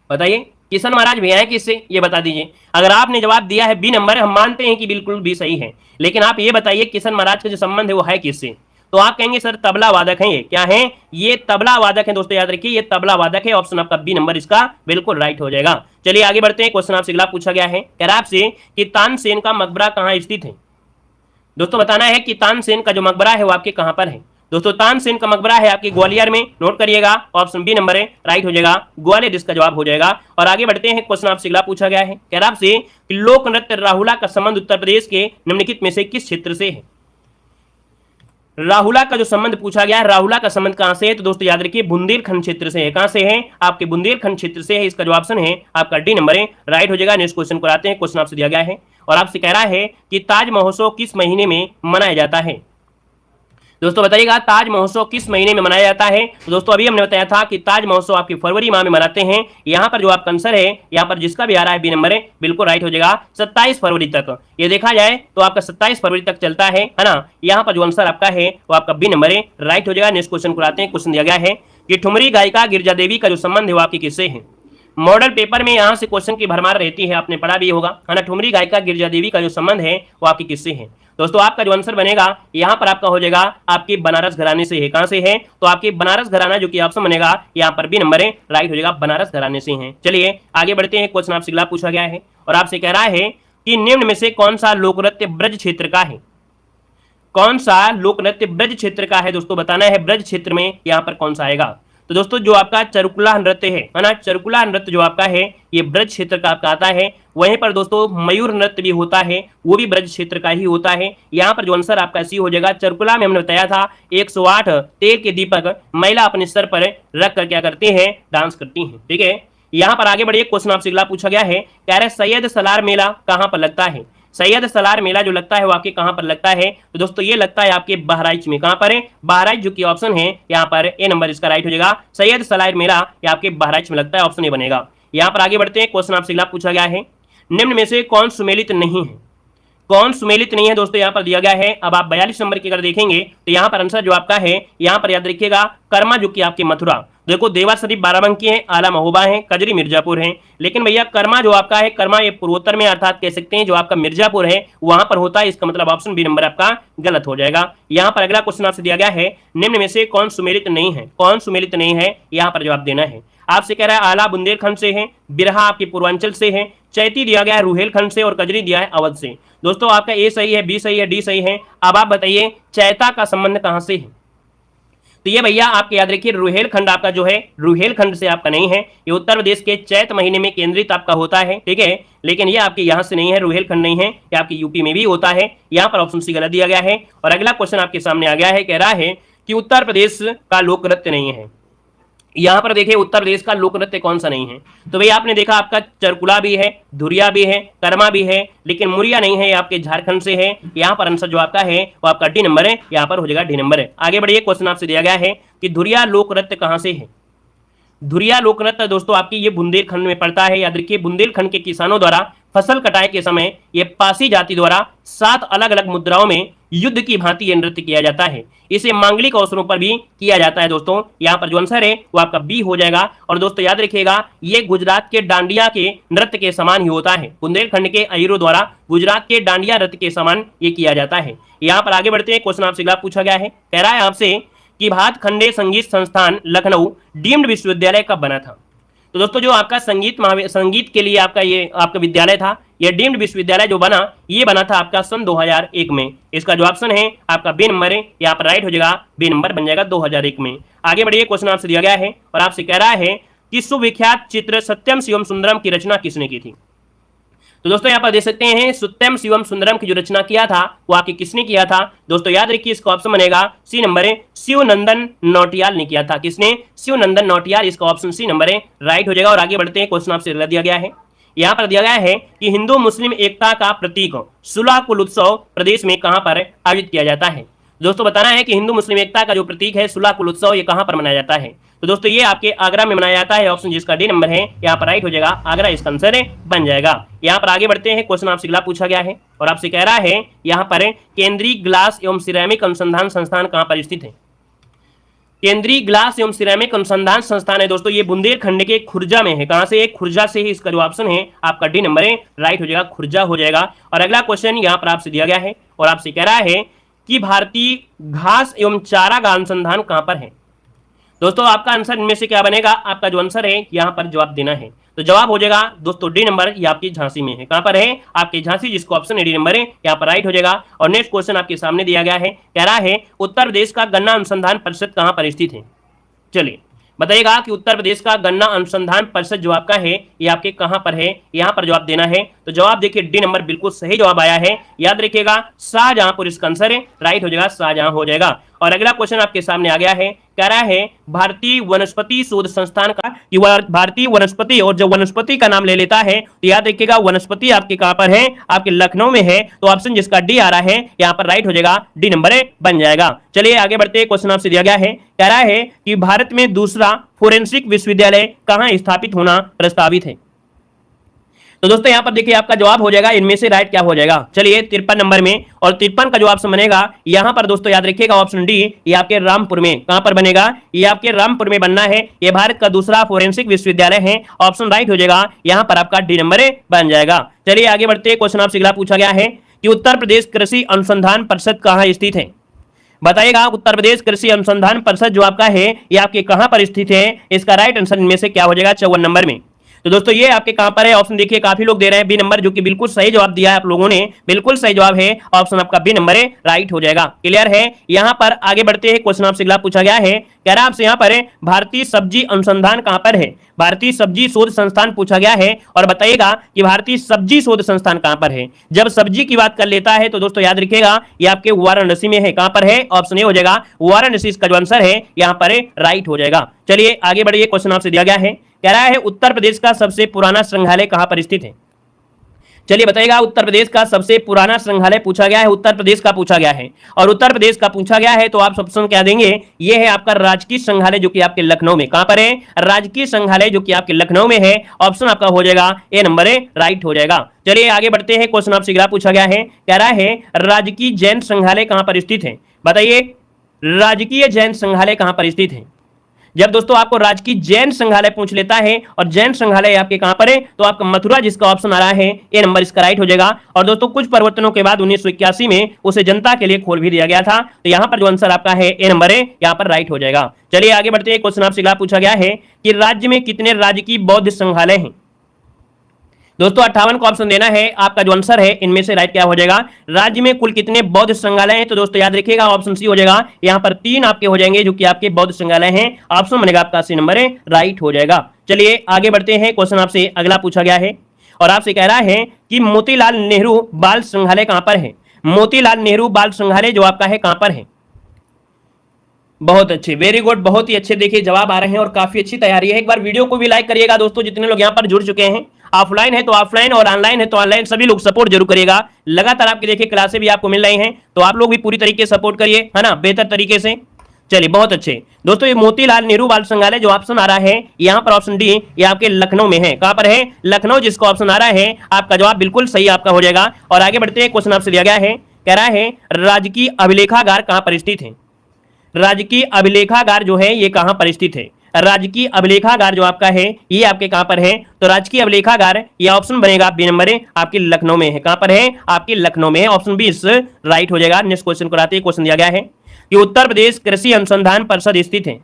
A: बताइए किशन महाराज भी हैं किससे? ये बता दीजिए। अगर आपने जवाब दिया है बी नंबर, हम मानते हैं कि बिल्कुल भी सही है, लेकिन आप ये बताइए किशन महाराज का जो संबंध है वो है किससे? तो आप कहेंगे सर तबला वादक हैं। ये क्या है? ये तबला वादक है दोस्तों, याद रखिए ये तबला वादक है। ऑप्शन आपका बी नंबर इसका बिल्कुल राइट हो जाएगा। चलिए आगे बढ़ते हैं। क्वेश्चन आपसे अगला पूछा गया है, कह रहा आपसे कि तानसेन का मकबरा कहाँ स्थित है? दोस्तों बताना है कि तानसेन का जो मकबरा है वो आपके कहां पर है। दोस्तों तानसेन का मकबरा है आपके ग्वालियर में, नोट करिएगा। ऑप्शन बी नंबर है राइट हो जाएगा, ग्वालियर इसका जवाब हो जाएगा। और आगे बढ़ते हैं। क्वेश्चन आपसे अगला पूछा गया है, कह रहा आपसे कि लोक नृत्य राहुला का संबंध उत्तर प्रदेश के निम्नलिखित में से किस क्षेत्र से है? राहुला का जो संबंध पूछा गया है, राहुला का संबंध कहां से है? तो दोस्तों याद रखिए बुंदेलखंड क्षेत्र से है। कहां से है? आपके बुंदेलखंड क्षेत्र से है। इसका जो ऑप्शन है आपका डी नंबर है राइट हो जाएगा। नेक्स्ट क्वेश्चन को आते हैं। क्वेश्चन आपसे दिया गया है और आपसे कह रहा है कि ताज महोत्सव किस महीने में मनाया जाता है? दोस्तों बताइएगा ताज महोत्सव किस महीने में मनाया जाता है? तो दोस्तों अभी हमने बताया था कि ताज महोत्सव आपके फरवरी माह में मनाते हैं। यहाँ पर जो आपका आंसर है, यहाँ पर जिसका भी आ रहा है बी नंबर है, बिल्कुल राइट हो जाएगा 27 फरवरी तक। ये देखा जाए तो आपका 27 फरवरी तक चलता है ना। यहाँ पर जो आंसर आपका है वो आपका बी नंबर है राइट हो जाएगा। नेक्स्ट क्वेश्चन को आते हैं। क्वेश्चन दिया गया है कि ठुमरी गायिका गिरजा देवी का जो संबंध है वो आपकी किससे है? मॉडल पेपर में यहाँ से क्वेश्चन की भरमार रहती है, आपने पढ़ा भी होगा, है ना। ठुमरी गायिका गिरजा देवी का जो संबंध है वो आपकी किससे है? दोस्तों आपका जो आंसर बनेगा यहाँ पर आपका हो जाएगा आपके बनारस घराने से है। कहां से है? तो आपके बनारस घराना जो कि ऑप्शन बनेगा यहाँ पर बी नंबर है राइट हो जाएगा, बनारस घराने से है। चलिए आगे बढ़ते हैं। क्वेश्चन आपसे अगला पूछा गया है और आपसे कह रहा है कि निम्न में से कौन सा लोक नृत्य ब्रज क्षेत्र का है? कौन सा लोक नृत्य ब्रज क्षेत्र का है? दोस्तों बताना है ब्रज क्षेत्र में यहाँ पर कौन सा आएगा। तो दोस्तों जो आपका चरुकुला नृत्य है ना, चरुकुला नृत्य जो आपका है ये ब्रज क्षेत्र का आपका आता है। वहीं पर दोस्तों मयूर नृत्य भी होता है, वो भी ब्रज क्षेत्र का ही होता है। यहाँ पर जो आंसर आपका सी हो जाएगा। चरुकुला में हमने बताया था 108 तेल के दीपक महिला अपने सर पर रख कर क्या करती है? डांस करती है। ठीक है, यहाँ पर आगे बढ़िए। क्वेश्चन आपसे अगला पूछा गया है, कह रहे सैयद सलार मेला कहाँ पर लगता है? सैयद सलार मेला जो लगता है वो आपके कहां पर लगता है? तो दोस्तों ये लगता है आपके बहराइच में। कहां पर है? बहराइच जो कि ऑप्शन है यहाँ पर ए नंबर इसका राइट हो जाएगा। सैयद सलार मेला ये आपके बहराइच में लगता है, ऑप्शन ए बनेगा। यहाँ पर आगे बढ़ते हैं। क्वेश्चन आपसे अगला पूछा गया है, निम्न में से कौन सुमेलित नहीं है? कौन सुमेलित नहीं है? दोस्तों यहाँ पर दिया गया है। अब आप 42 नंबर की अगर देखेंगे तो यहाँ पर आंसर जो आपका है, यहाँ पर याद रखिएगा कर्मा जो कि आपकी मथुरा, देखो देवा शरीफ बाराबंकी है, आला महोबा है, कजरी मिर्जापुर है। लेकिन भैया कर्मा जो आपका है, कर्मा ये पूर्वोत्तर में अर्थात कह सकते हैं जो आपका मिर्जापुर है वहां पर होता है। इसका मतलब ऑप्शन बी नंबर आपका गलत हो जाएगा। यहाँ पर अगला क्वेश्चन आपसे दिया गया है, निम्न में से कौन सुमेलित नहीं है? कौन सुमेलित नहीं है यहाँ पर जवाब देना है। आपसे कह रहा है आला बुंदेलखंड से है, बिरहा आपके पूर्वांचल से है, चैती दिया गया है रुहेलखंड से और कजरी दिया है अवध से। दोस्तों आपका ए सही है, बी सही है, डी सही है। अब आप बताइए चैता का संबंध कहां से है? तो ये भैया आपके याद रखिए रुहेलखंड आपका जो है रुहेलखंड से आपका नहीं है, ये उत्तर प्रदेश के चैत महीने में केंद्रित आपका होता है। ठीक है, लेकिन ये आपके यहाँ से नहीं है, रुहेलखंड नहीं है, ये आपके यूपी में भी होता है। यहाँ पर ऑप्शन सी गलत दिया गया है। और अगला क्वेश्चन आपके सामने आ गया है, कह रहा है कि उत्तर प्रदेश का लोक नृत्य नहीं है। यहाँ पर देखिए उत्तर प्रदेश का लोक नृत्य कौन सा नहीं है? तो भैया आपने देखा आपका चरकुला भी है, धुरिया भी है, कर्मा भी है, लेकिन मुरिया नहीं है, ये आपके झारखंड से है। यहाँ पर आंसर जो आपका है वो आपका डी नंबर है, यहाँ पर हो जाएगा डी नंबर है। आगे बढ़िए। क्वेश्चन आपसे दिया गया है कि धुरिया लोक नृत्य कहाँ से है? धुरिया लोक नृत्य दोस्तों आपकी ये बुंदेलखंड में पड़ता है। याद रखिए, बुंदेलखंड के किसानों द्वारा फसल कटाई के समय ये पासी जाति द्वारा 7 अलग अलग मुद्राओं में युद्ध की भांति ये नृत्य किया जाता है। इसे मांगलिक अवसरों पर भी किया जाता है दोस्तों। यहाँ पर जो आंसर है वो आपका बी हो जाएगा। और दोस्तों याद रखिएगा, ये गुजरात के डांडिया के नृत्य के समान ही होता है। बुंदेलखंड के अहीरों द्वारा गुजरात के डांडिया नृत्य के समान ये किया जाता है। यहाँ पर आगे बढ़ते हैं, क्वेश्चन आपसे अगला पूछा गया है, कह रहा है आपसे कि भातखंडे संगीत संस्थान लखनऊ डीम्ड विश्वविद्यालय कब बना था। तो दोस्तों जो आपका संगीत के लिए आपका विद्यालय था, यह डीम्ड विश्वविद्यालय जो बना, ये बना था आपका सन 2001 में। इसका जो ऑप्शन है आपका बी नंबर है, यहाँ पर राइट हो जाएगा, बी नंबर बन जाएगा 2001 में। आगे बढ़िए, क्वेश्चन आपसे दिया गया है और आपसे कह रहा है कि सुविख्यात चित्र सत्यम शिवम सुंदरम की रचना किसने की थी। तो दोस्तों यहाँ पर देख सकते हैं, सत्यम शिवम सुंदरम की जो रचना किया था वो आपकी किसने किया था। दोस्तों याद रखिए, इसका ऑप्शन बनेगा सी नंबर है, शिवनंदन नौटियाल ने किया था। किसने? शिवनंदन नौटियाल। इसका ऑप्शन सी नंबर है, राइट हो जाएगा। और आगे बढ़ते हैं, क्वेश्चन आपसे दिया गया है, यहाँ पर दिया गया है कि हिंदू मुस्लिम एकता का प्रतीक सुलह कुल उत्सव प्रदेश में कहां पर आयोजित किया जाता है। दोस्तों बताना है कि हिंदू मुस्लिम एकता का जो प्रतीक है सुलह कुल उत्सव, ये कहां पर मनाया जाता है। तो दोस्तों ये आपके आगरा में मनाया जाता है। ऑप्शन जिसका डी नंबर है, यहाँ पर राइट हो जाएगा, आगरा इसका आंसर बन जाएगा। यहाँ पर आगे बढ़ते हैं, क्वेश्चन आपसे अगला पूछा गया है और आपसे कह रहा है यहाँ पर केंद्रीय ग्लास एवं सिरेमिक अनुसंधान संस्थान कहां पर स्थित है। केंद्रीय ग्लास एवं सिरेमिक अनुसंधान संस्थान है दोस्तों, ये बुंदेलखंड के खुर्जा में है। कहां से? खुर्जा से ही। इसका जो ऑप्शन है आपका डी नंबर है, राइट हो जाएगा, खुर्जा हो जाएगा। और अगला क्वेश्चन यहाँ पर आपसे दिया गया है और आपसे कह रहा है कि भारतीय घास एवं चारागाह अनुसंधान कहां पर है। दोस्तों आपका आंसर इनमें से क्या बनेगा, आपका जो आंसर है यहाँ पर जवाब देना है। तो जवाब हो जाएगा दोस्तों डी नंबर, ये आपकी झांसी में है। कहां पर है? आपके झांसी, जिसको ऑप्शन है डी नंबर है, यहाँ पर राइट हो जाएगा। और नेक्स्ट क्वेश्चन आपके सामने दिया गया है, कह रहा है उत्तर प्रदेश का गन्ना अनुसंधान परिषद कहां पर स्थित है। चलिए बताइएगा कि उत्तर प्रदेश का गन्ना अनुसंधान परिषद जो आपका है ये आपके कहां पर है, यहाँ पर जवाब देना है। तो जवाब देखिए, डी नंबर बिल्कुल सही जवाब आया है। याद रखिएगा, शाहजहांपुर इसका आंसर है, राइट हो जाएगा, शाहजहां हो जाएगा। और अगला क्वेश्चन आपके सामने आ गया है, कह रहा है भारतीय वनस्पति शोध संस्थान का, भारतीय वनस्पति, और जब वनस्पति का नाम ले लेता है तो याद रखिएगा वनस्पति आपके कहां पर है, आपके लखनऊ में है। तो ऑप्शन जिसका डी आ रहा है यहाँ पर राइट हो जाएगा, डी नंबर बन जाएगा। चलिए आगे बढ़ते हैं, क्वेश्चन आपसे दिया गया है, कह रहा है कि भारत में दूसरा फोरेंसिक विश्वविद्यालय कहां स्थापित होना प्रस्तावित है। तो दोस्तों यहाँ पर देखिए आपका जवाब हो जाएगा, इनमें से राइट क्या हो जाएगा। चलिए 53 नंबर में, और 53 का जो ऑप्शन बनेगा यहाँ पर दोस्तों याद रखिएगा ऑप्शन डी, ये आपके रामपुर में। कहां पर बनेगा? ये आपके रामपुर में बनना है। ये भारत का दूसरा फोरेंसिक विश्वविद्यालय है। ऑप्शन राइट हो जाएगा, यहाँ पर आपका डी नंबर बन जाएगा। चलिए आगे बढ़ते हैं, क्वेश्चन आपसे अगला पूछा गया है कि उत्तर प्रदेश कृषि अनुसंधान परिषद कहां स्थित है। बताइएगा उत्तर प्रदेश कृषि अनुसंधान परिषद जो आपका है ये आपके कहां पर स्थित है। इसका राइट आंसर इनमें से क्या हो जाएगा, 54 नंबर में। तो दोस्तों ये आपके कहां पर है, ऑप्शन देखिए काफी लोग दे रहे हैं बी नंबर, जो कि बिल्कुल सही जवाब दिया है आप लोगों ने, बिल्कुल सही जवाब है, ऑप्शन आपका बी नंबर है, राइट हो जाएगा। क्लियर है। यहां पर आगे बढ़ते हैं, क्वेश्चन आपसे अगला पूछा गया है, कह रहा है आपसे यहाँ पर भारतीय सब्जी अनुसंधान कहां पर है। भारतीय सब्जी शोध संस्थान पूछा गया है और बताइएगा कि भारतीय सब्जी शोध संस्थान कहां पर है। जब सब्जी की बात कर लेता है तो दोस्तों याद रखिएगा ये आपके वाराणसी में है। कहां पर है? ऑप्शन ए हो जाएगा, वाराणसी इसका जो आंसर है यहाँ पर राइट हो जाएगा। चलिए आगे बढ़िए, क्वेश्चन आपसे दिया गया है, कह रहा है उत्तर प्रदेश का सबसे पुराना संग्रहालय कहां पर स्थित है। चलिए बताइएगा उत्तर प्रदेश का सबसे पुराना संग्रहालय पूछा गया है, उत्तर प्रदेश का पूछा गया है। और उत्तर प्रदेश का पूछा गया है तो आप ऑप्शन क्या देंगे, ये है आपका राजकीय संग्रहालय जो कि आपके लखनऊ में। कहां पर है? राजकीय संग्रहालय जो कि आपके लखनऊ में है। ऑप्शन आपका हो जाएगा ए नंबर है, राइट हो जाएगा। चलिए आगे बढ़ते हैं, क्वेश्चन आपसे अगला पूछा गया है, कह रहा है राजकीय जैन संग्रहालय कहां पर स्थित है। बताइए राजकीय जैन संग्रहालय कहां पर स्थित है। जब दोस्तों आपको राजकीय जैन संग्रहालय पूछ लेता है और जैन संग्रहालय आपके कहां पर है तो आपका मथुरा, जिसका ऑप्शन आ रहा है ए नंबर, इसका राइट हो जाएगा। और दोस्तों कुछ परिवर्तनों के बाद 1981 में उसे जनता के लिए खोल भी दिया गया था। तो यहां पर जो आंसर आपका है ए नंबर है, यहां पर राइट हो जाएगा। चलिए आगे बढ़ते हैं, क्वेश्चन आपसे अगला पूछा गया है कि राज्य में कितने राजकीय बौद्ध संग्रहालय हैं। दोस्तों 58 को ऑप्शन देना है, आपका जो आंसर है इनमें से राइट क्या हो जाएगा, राज्य में कुल कितने बौद्ध संग्रहालय हैं। तो दोस्तों याद रखिएगा ऑप्शन सी हो जाएगा, यहाँ पर 3 आपके हो जाएंगे जो कि आपके बौद्ध संग्रहालय हैं। ऑप्शन बनेगा आपका सी नंबर है, राइट हो जाएगा। चलिए आगे बढ़ते हैं, क्वेश्चन आपसे अगला पूछा गया है और आपसे कह रहा है कि मोतीलाल नेहरू बाल संग्रहालय कहां पर है। मोतीलाल नेहरू बाल संग्रहालय जो आपका है कहां पर है। बहुत अच्छे, वेरी गुड, बहुत ही अच्छे देखिए जवाब आ रहे हैं और काफी अच्छी तैयारी है। एक बार वीडियो को भी लाइक करिएगा दोस्तों, जितने लोग यहाँ पर जुड़ चुके हैं, ऑफलाइन है तो ऑफलाइन और ऑनलाइन है तो ऑनलाइन, सभी लोग सपोर्ट जरूर करिएगा। लगातार आपके देखिए क्लासें भी आपको मिल रही हैं तो आप लोग भी पूरी तरीके से सपोर्ट करिए, है ना, बेहतर तरीके से। चलिए बहुत अच्छे दोस्तों, ये मोतीलाल नेहरू बाल संग्रहालय जो ऑप्शन आ रहा है यहाँ पर ऑप्शन डी ये आपके लखनऊ में है। कहां पर है? लखनऊ, जिसको ऑप्शन आ रहा है आपका जवाब बिल्कुल सही आपका हो जाएगा। और आगे बढ़ते हैं, क्वेश्चन आपसे दिया गया है, कह रहा है राजकीय अभिलेखागार कहां पर स्थित है? राजकीय अभिलेखागार जो है ये कहां पर स्थित है? राजकीय अभिलेखागार जो आपका है ये आपके कहां पर है? तो राजकीय अभिलेखागार ये ऑप्शन बनेगा बी नंबर है, आपके लखनऊ में है। कहां पर है? आपके लखनऊ में है। ऑप्शन बी इस राइट हो जाएगा। नेक्स्ट क्वेश्चन को आते हैं, क्वेश्चन दिया गया है कि उत्तर प्रदेश कृषि अनुसंधान परिषद स्थित है।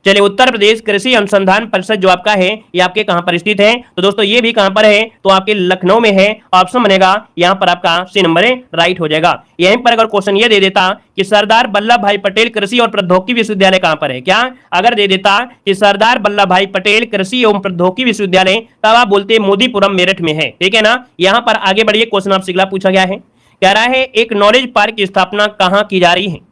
A: चलिए, उत्तर प्रदेश कृषि अनुसंधान परिषद जो आपका है ये आपके कहां पर स्थित है? तो दोस्तों ये भी कहां पर है? तो आपके लखनऊ में है। ऑप्शन बनेगा यहां पर आपका सी नंबर है, राइट हो जाएगा। यहीं पर अगर क्वेश्चन ये दे देता कि सरदार वल्लभ भाई पटेल कृषि और प्रौद्योगिकी विश्वविद्यालय कहां पर है, क्या अगर दे देता कि सरदार वल्लभ भाई पटेल कृषि एवं प्रौद्योगिकी विश्वविद्यालय, तब आप बोलते मोदीपुरम मेरठ में है, ठीक है ना। यहां पर आगे बढ़िए, क्वेश्चन आपसे अगला पूछा गया है, कह रहा है एक नॉलेज पार्क की स्थापना कहां की जा रही है?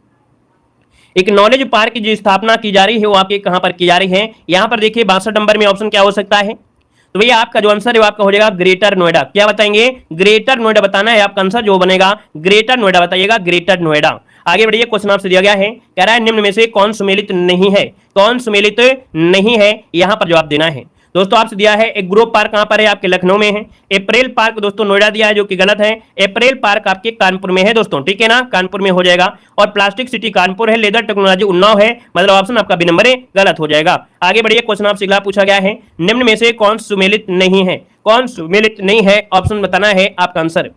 A: एक नॉलेज पार्क की जो स्थापना की जा रही है वो आपके कहां पर की जा रही है? यहां पर देखिए 62 नंबर में ऑप्शन क्या हो सकता है? तो भैया आपका जो आंसर है वो आपका हो जाएगा ग्रेटर नोएडा। क्या बताएंगे? ग्रेटर नोएडा बताना है आपका आंसर, जो बनेगा ग्रेटर नोएडा बताइएगा, ग्रेटर नोएडा। आगे बढ़िए, क्वेश्चन आपसे दिया गया है, कह रहा है निम्न में से कौन सुमेलित नहीं है? कौन सुमेलित नहीं है, यहां पर जवाब देना है। दोस्तों आपसे दिया है एक ग्रोव पार्क कहां पर है? आपके लखनऊ में है। अप्रैल पार्क दोस्तों नोएडा दिया है, जो कि गलत है। अप्रैल पार्क आपके कानपुर में है दोस्तों, ठीक है ना, कानपुर में हो जाएगा। और प्लास्टिक सिटी कानपुर है, लेदर टेक्नोलॉजी उन्नाव है, मतलब ऑप्शन आपका बी नंबर है, गलत हो जाएगा। आगे बढ़िए, क्वेश्चन आपसे अगला पूछा गया है, निम्न में से कौन सुमेलित नहीं है? कौन सुमेलित नहीं है, ऑप्शन बताना है आपका आंसर।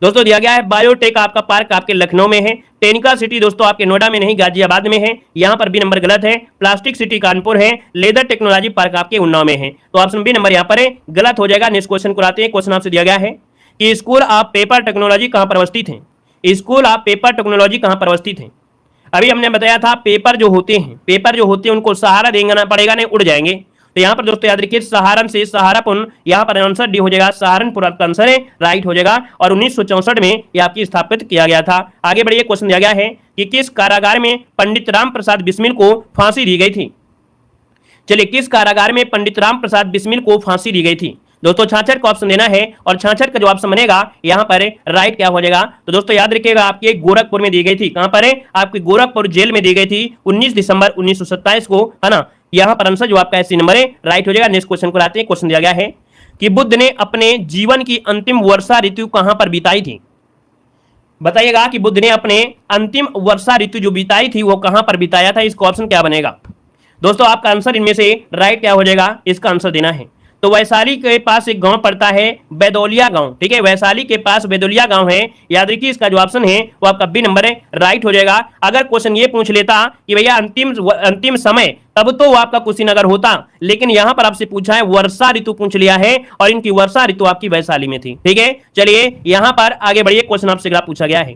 A: दोस्तों दिया गया है बायोटेक आपका पार्क आपके लखनऊ में है। टेनिका सिटी दोस्तों आपके नोएडा में नहीं, गाजियाबाद में है, यहां पर बी नंबर गलत है। प्लास्टिक सिटी कानपुर है। लेदर टेक्नोलॉजी पार्क आपके उन्नाव में है, तो ऑप्शन बी नंबर यहां पर है, गलत हो जाएगा। नेक्स्ट क्वेश्चन को आते हैं, क्वेश्चन आपसे दिया गया है कि स्कूल ऑफ पेपर टेक्नोलॉजी कहां पर अवस्थित है? स्कूल ऑफ पेपर टेक्नोलॉजी कहां पर अवस्थित है? अभी हमने बताया था पेपर जो होते हैं उनको सहारा देना पड़ेगा, नहीं उड़ जाएंगे। तो यहां पर दोस्तों याद रखिए सहारन से सहारापुर, यहां पर आंसर डी हो जाएगा, सहारनपुर आपका आंसर है, राइट हो जाएगा। और 1964 में यह आपकी स्थापित किया गया था। आगे बढ़िए, क्वेश्चन दिया गया है कि किस कारागार में पंडित राम प्रसाद बिस्मिल को फांसी दी गई थी? चलिए, किस कारागार में पंडित राम प्रसाद बिस्मिल को फांसी दी गई थी? दोस्तों 66 का ऑप्शन देना है, और 66 का जो ऑप्शन बनेगा यहां पर राइट क्या हो जाएगा? तो दोस्तों याद रखिएगा आपके गोरखपुर में दी गई थी। कहां पर है? आपकी गोरखपुर जेल में दी गई थी 19 दिसंबर 1927 को, है ना। यहां पर आंसर जो आपका सी नंबर है, राइट हो जाएगा। नेक्स्ट क्वेश्चन को आते हैं, क्वेश्चन दिया गया है कि बुद्ध ने अपने जीवन की अंतिम वर्षा ऋतु कहां पर बिताई थी? बताइएगा कि बुद्ध ने अपने अंतिम वर्षा ऋतु जो बिताई थी वो कहां पर बिताया था? इसका ऑप्शन क्या बनेगा? दोस्तों आपका आंसर इनमें से राइट क्या हो जाएगा, इसका आंसर देना है। तो वैशाली के पास एक गांव पड़ता है बेदौलिया गांव, ठीक है, वैशाली के पास बेदौलिया गांव है। याद रखिए इसका जो ऑप्शन है वो आपका बी नंबर है, राइट हो जाएगा। अगर क्वेश्चन ये पूछ लेता कि भैया अंतिम समय, तब तो वो आपका कुशीनगर होता, लेकिन यहां पर आपसे पूछा है वर्षा ऋतु पूछ लिया है, और इनकी वर्षा ऋतु आपकी वैशाली में थी, ठीक है। चलिए यहां पर आगे बढ़िए, क्वेश्चन आपसे अगला पूछा गया है।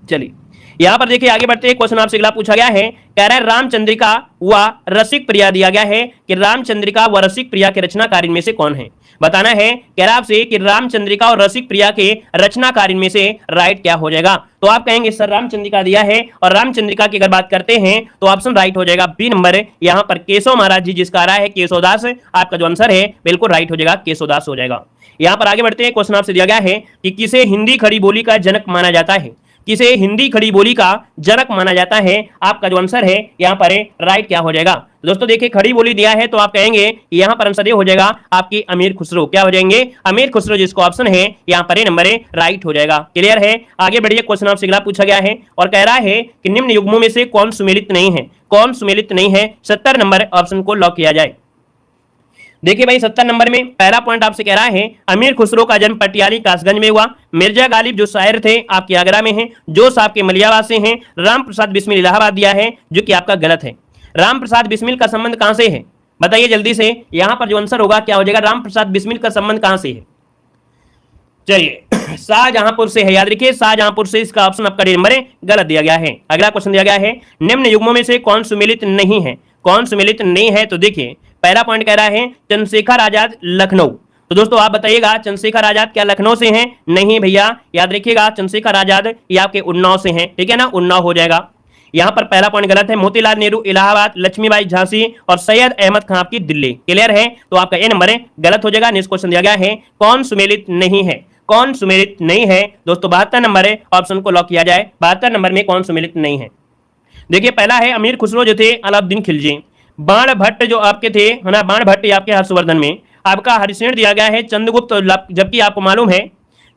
A: चलिए यहां पर देखिए आगे बढ़ते हैं, क्वेश्चन आपसे अगला पूछा गया है, कह रहा है रामचंद्रिका व रसिक प्रिया दिया गया है कि रामचंद्रिका व रसिक प्रिया के रचनाकार इनमें से कौन है? बताना है, कह रहा आपसे कि रामचंद्रिका और रसिक प्रिया के रचनाकार इनमें से राइट क्या हो जाएगा? तो आप कहेंगे सर रामचंद्रिका दिया है, और रामचंद्रिका की अगर बात करते हैं तो ऑप्शन राइट हो जाएगा बी नंबर, यहां पर केशव महाराज जी जिसका आ रहा है केशवदास, आपका जो आंसर है बिल्कुल राइट हो जाएगा, केशवदास हो जाएगा। यहां पर आगे बढ़ते हैं, क्वेश्चन आपसे दिया गया है कि किसे हिंदी खड़ी बोली का जनक माना जाता है? किसे हिंदी खड़ी बोली का जनक माना जाता है? आपका जो आंसर है यहां पर राइट क्या हो जाएगा? दोस्तों देखिए खड़ी बोली दिया है, तो आप कहेंगे यहां पर आंसर ये हो जाएगा आपकी अमीर खुसरो। क्या हो जाएंगे? अमीर खुसरो, जिसको ऑप्शन है यहां पर नंबर राइट हो जाएगा। क्लियर है? आगे बढ़िए, क्वेश्चन आपसे अगला पूछा गया है और कह रहा है कि निम्न युग्मों में से कौन सुमेलित नहीं है? कौन सुमेलित नहीं है? 70 नंबर ऑप्शन को लॉक किया जाए। देखिए भाई 70 नंबर में पहला पॉइंट आपसे कह रहा है अमीर खुसरो का जन्म पटियाली कासगंज में हुआ। मिर्जा गालिब जो शायर थे आपके आगरा में हैं। जोश आपके मलियाबाद से हैं। राम प्रसाद बिस्मिल इलाहाबाद दिया है, जो कि आपका गलत है। राम प्रसाद बिस्मिल का संबंध कहां से है? बताइए जल्दी से। यहां पर जो आंसर होगा क्या हो जाएगा? राम प्रसाद बिस्मिल का संबंध कहां से है? चलिए शाहजहांपुर से है। याद रखिए शाहजहांपुर से, इसका ऑप्शन आपका नंबर गलत दिया गया है। अगला क्वेश्चन दिया गया है निम्न युग्मों में से कौन सुमेलित नहीं है? कौन सुमेलित नहीं है? तो देखिए पहला पॉइंट कह रहा है चंद्रशेखर आजाद लखनऊ। तो दोस्तों आप बताइएगा चंद्रशेखर आजाद क्या लखनऊ से हैं? नहीं भैया, याद रखिएगा चंद्रशेखर आजाद ये आपके उन्नाव से हैं, ठीक है ना, उन्नाव हो जाएगा। यहां पर पहला पॉइंट गलत है। मोतीलाल नेहरू इलाहाबाद, लक्ष्मीबाई झांसी और सैयद अहमद खान आपकी दिल्ली। क्लियर है? तो आपका ए नंबर गलत हो जाएगा। नेक्स्ट क्वेश्चन दिया गया है कौन सुमेलित नहीं है? कौन सुमेलित नहीं है? दोस्तों 72 नंबर है, ऑप्शन को लॉक किया जाए। 72 नंबर में कौन सुमेलित नहीं है? देखिए पहला है अमीर खुसरो जो थे अलाउद्दीन खिलजी, बाण भट्ट जो आपके थे है ना, बाण भट्ट आपके हर्षवर्धन में, आपका हरिसेन दिया गया है चंद्रगुप्त, जबकि आपको मालूम है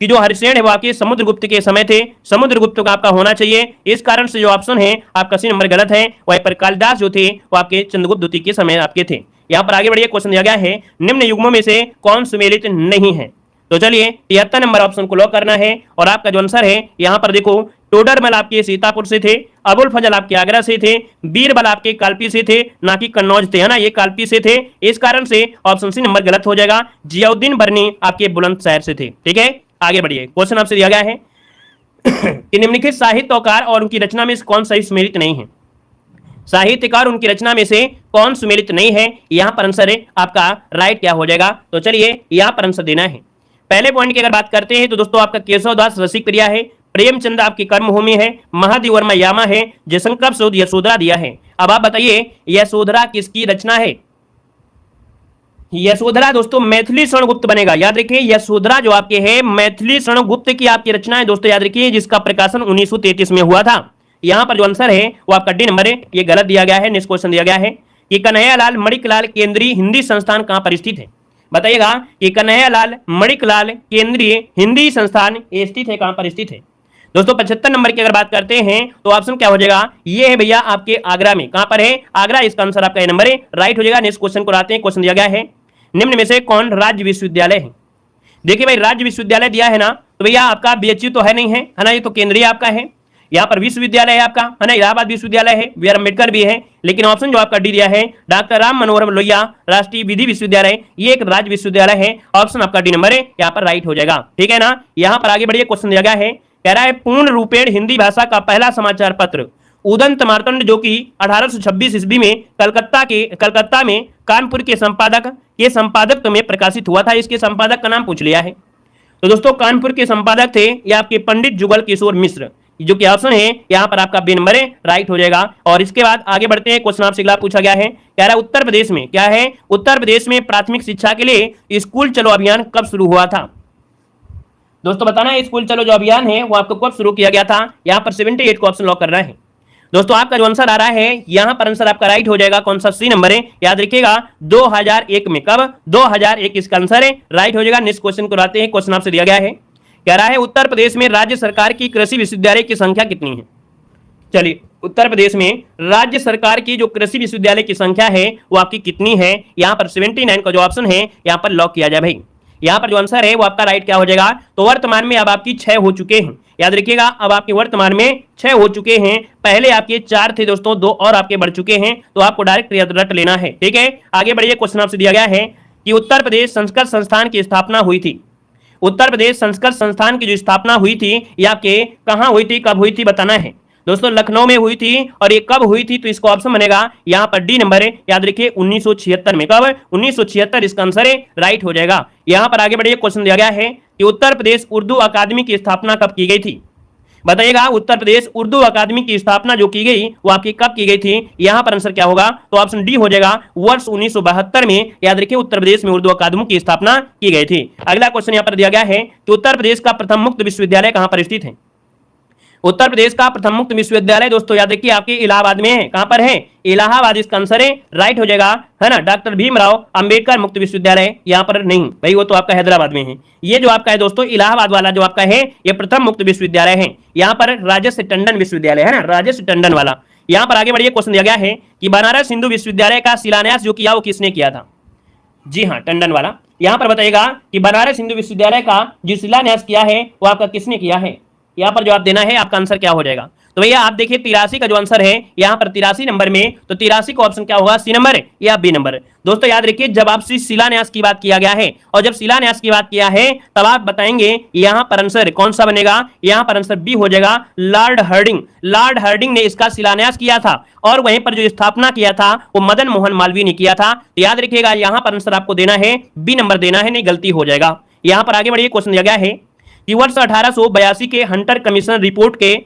A: कि जो हरिसेन है वो आपके समुद्रगुप्त के समय थे, समुद्रगुप्त का आपका होना चाहिए, इस कारण से जो ऑप्शन है आपका सी नंबर गलत है। वहीं पर कालिदास जो थे वो आपके चंद्रगुप्त द्वितीय के समय आपके थे। यहाँ पर आगे बढ़िए, क्वेश्चन दिया गया है निम्न युग्मों में से कौन सुमेलित नहीं है। तो चलिए 73 नंबर ऑप्शन को लॉक करना है और आपका जो आंसर है यहाँ पर देखो, टोडरमल आपके सीतापुर से थे, अबुल फजल आपके आगरा से थे, बीरबल आपके कालपी से थे, ना कि कन्नौज थे, है ना, ये कालपी से थे, इस कारण से ऑप्शन सी नंबर गलत हो जाएगा। जियाउद्दीन बरनी आपके बुलंदशहर से थे। ठीक है, आगे बढ़िए, क्वेश्चन आपसे दिया गया है कि निम्नलिखित साहित्यकार और उनकी रचना में कौन सा सुमेलित नहीं है। साहित्यकार उनकी रचना में से कौन सुमेलित नहीं है, यहां पर आंसर है आपका राइट क्या हो जाएगा। तो चलिए यहां पर आंसर देना है। पहले पॉइंट की अगर बात करते हैं तो दोस्तों आपका केशवदास रसिक प्रिया है, प्रेमचंद आपकी कर्मभूमि है, महादेव वर्मा यामा है, जयशंकर सूद यशोधरा दिया है। अब आप बताइए यशोधरा किसकी रचना है। यशोधरा दोस्तों मैथिली शरणगुप्त बनेगा, याद रखिए यशोधरा जो आपके है मैथिली शरणगुप्त की आपकी रचना है दोस्तों, याद रखिए, जिसका प्रकाशन 1933 में हुआ था। यहां पर जो आंसर है वो आपका डी नंबर है, ये गलत दिया गया है। नेक्स्ट क्वेश्चन दिया गया है कि कन्हैयालाल मणिकलाल केंद्रीय हिंदी संस्थान कहां पर स्थित है। बताइएगा कि कन्हैयालाल मणिकलाल केंद्रीय हिंदी संस्थान स्थित है, कहां पर स्थित है। दोस्तों 75 नंबर की अगर बात करते हैं तो ऑप्शन क्या हो जाएगा, ये है भैया आपके आगरा में, कहां पर है, आगरा, इसका आंसर आपका नंबर है, राइट हो जाएगा। नेक्स्ट क्वेश्चन को आते हैं, क्वेश्चन दिया गया है निम्न में से कौन राज्य विश्वविद्यालय है। देखिए भाई राज्य विश्वविद्यालय दिया है ना, तो भैया आपका बीएचयू तो है नहीं है, है ना, ये तो केंद्रीय आपका है। यहाँ पर विश्वविद्यालय है आपका, है ना, इलाहाबाद विश्वविद्यालय है, बी आर अम्बेडकर भी है, लेकिन ऑप्शन जो आपका डी दिया है डॉक्टर राम मनोहर लोहिया राष्ट्रीय विधि विश्वविद्यालय, ये एक राज्य विश्वविद्यालय है, ऑप्शन आपका डी नंबर है, यहाँ पर राइट हो जाएगा। ठीक है ना, यहाँ पर आगे बढ़िए, क्वेश्चन दिया गया है, कह रहा है पूर्ण रूपेण हिंदी भाषा का पहला समाचार पत्र उदंत मार्तंड जो कि 1826 ईस्वी में कलकत्ता में कानपुर के संपादक में प्रकाशित हुआ था, इसके संपादक का नाम पूछ लिया है। तो दोस्तों कानपुर के संपादक थे ये आपके पंडित जुगल किशोर मिश्र, जो कि ऑप्शन है यहाँ पर आपका बी नंबर है, राइट हो जाएगा। और इसके बाद आगे बढ़ते हैं, क्वेश्चन आपसे अगला पूछा गया है, कह रहा है उत्तर प्रदेश में क्या है, उत्तर प्रदेश में प्राथमिक शिक्षा के लिए स्कूल चलो अभियान कब शुरू हुआ था। दोस्तों बताना है स्कूल चलो जो अभियान है वो आपको कब शुरू किया गया था। यहाँ पर 78 को ऑप्शन लॉक करना है। दोस्तों आपका जो आंसर आ रहा है यहाँ पर आंसर आपका राइट हो जाएगा, कौन सा, सी नंबर है, याद रखिएगा 2001 में, कब, 2001 इसका आंसर है, राइट हो जाएगा। नेक्स्ट क्वेश्चन को आते हैं, क्वेश्चन आपसे दिया गया है, कह रहा है उत्तर प्रदेश में राज्य सरकार की कृषि विश्वविद्यालय की संख्या कितनी है। चलिए उत्तर प्रदेश में राज्य सरकार की जो कृषि विश्वविद्यालय की संख्या है वो आपकी कितनी है, यहाँ पर 79 का जो ऑप्शन है यहाँ पर लॉक किया जाए भाई। यहाँ पर जो आंसर है वो आपका राइट क्या हो जाएगा, तो वर्तमान में अब आपकी 6 हो चुके हैं, याद रखिएगा, अब आपके वर्तमान में 6 हो चुके हैं, पहले आपके 4 थे दोस्तों, 2 और आपके बढ़ चुके हैं, तो आपको डायरेक्ट रट लेना है। ठीक है, आगे बढ़िए, क्वेश्चन आपसे दिया गया है कि उत्तर प्रदेश संस्कृत संस्थान की स्थापना हुई थी। उत्तर प्रदेश संस्कृत संस्थान की जो स्थापना हुई थी ये आपके कहां हुई थी, कब हुई थी, बताना है। दोस्तों लखनऊ में हुई थी, और ये कब हुई थी, तो इसका ऑप्शन बनेगा यहाँ पर डी नंबर है, याद रखिए 1976 में, कब, 1976 इसका आंसर है, राइट हो जाएगा। यहाँ पर आगे बढ़िए, क्वेश्चन दिया गया है कि उत्तर प्रदेश उर्दू अकादमी की स्थापना कब की गई थी। बताइएगा उत्तर प्रदेश उर्दू अकादमी की स्थापना जो की गई वो आपकी कब की गई थी, यहाँ पर आंसर क्या होगा, तो ऑप्शन डी हो जाएगा, वर्ष 1972 में, याद रखिए उत्तर प्रदेश में उर्दू अकादमी की स्थापना की गई थी। अगला क्वेश्चन यहाँ पर दिया गया है कि उत्तर प्रदेश का प्रथम मुक्त विश्वविद्यालय कहाँ पर स्थित है। उत्तर प्रदेश का प्रथम मुक्त विश्वविद्यालय दोस्तों याद रखिए आपके इलाहाबाद में है, कहां पर है, इलाहाबाद इसका आंसर है, राइट हो जाएगा, है ना, डॉक्टर भीमराव अंबेडकर मुक्त विश्वविद्यालय यहाँ पर नहीं भाई, वो तो आपका हैदराबाद में है। ये जो आपका है दोस्तों इलाहाबाद वाला जो आपका है ये प्रथम मुक्त विश्वविद्यालय है, यहाँ पर राजर्षि टंडन विश्वविद्यालय है ना, राजर्षि टंडन वाला। यहाँ पर आगे बढ़िए, क्वेश्चन दिया गया है कि बनारस हिंदू विश्वविद्यालय का शिलान्यास जो किया वो किसने किया था। जी हाँ, टंडन वाला। यहाँ पर बताइएगा कि बनारस हिंदू विश्वविद्यालय का जो शिलान्यास किया है वो आपका किसने किया है। यहाँ पर जवाब देना है, आपका आंसर क्या हो जाएगा। तो भैया आप देखिए 83 का जो आंसर है यहाँ पर 83 नंबर में, तो 83 का ऑप्शन क्या होगा, सी नंबर या बी नंबर। दोस्तों याद रखिए जब आपसे शिलान्यास की बात किया गया है, और जब शिलान्यास की बात किया है तब आप बताएंगे यहाँ पर आंसर कौन सा बनेगा, यहाँ पर आंसर बी हो जाएगा, लॉर्ड हार्डिंग। लॉर्ड हार्डिंग ने इसका शिलान्यास किया था, और वहीं पर जो स्थापना किया था वो मदन मोहन मालवीय ने किया था। तो याद रखिएगा यहाँ पर आंसर आपको देना है, बी नंबर देना है, नहीं गलती हो जाएगा। यहाँ पर आगे बढ़िए, क्वेश्चन दिया गया है कि वर्ष 1882 के हंटर कमीशन रिपोर्ट के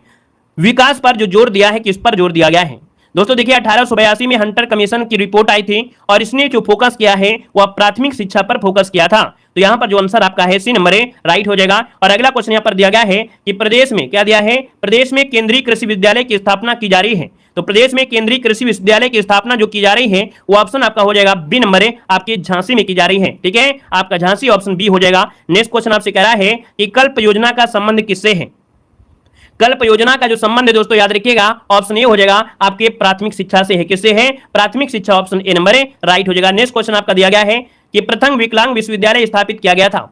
A: विकास पर जो जोर दिया है, किस पर जोर दिया गया है। दोस्तों देखिए 1882 में हंटर कमीशन की रिपोर्ट आई थी, और इसने जो फोकस किया है वह प्राथमिक शिक्षा पर फोकस किया था। तो यहाँ पर जो आंसर आपका है सी नंबर है, राइट हो जाएगा। और अगला क्वेश्चन यहाँ पर दिया गया है कि प्रदेश में क्या दिया है, प्रदेश में केंद्रीय कृषि विद्यालय की स्थापना की जा रही है। तो प्रदेश में केंद्रीय कृषि विश्वविद्यालय की स्थापना जो की जा रही है वो ऑप्शन आपका हो जाएगा बी नंबर है, आपके झांसी में की जा रही है। ठीक है, आपका झांसी ऑप्शन बी हो जाएगा। नेक्स्ट क्वेश्चन आपसे कह रहा है कि कल्प योजना का संबंध किससे है? कल्प योजना का जो संबंध है दोस्तों याद रखिएगा, ऑप्शन ए हो जाएगा आपके प्राथमिक शिक्षा से है। किससे है? प्राथमिक शिक्षा, ऑप्शन ए नंबर है राइट हो जाएगा। नेक्स्ट क्वेश्चन आपका दिया गया है कि प्रथम विकलांग विश्वविद्यालय स्थापित किया गया था।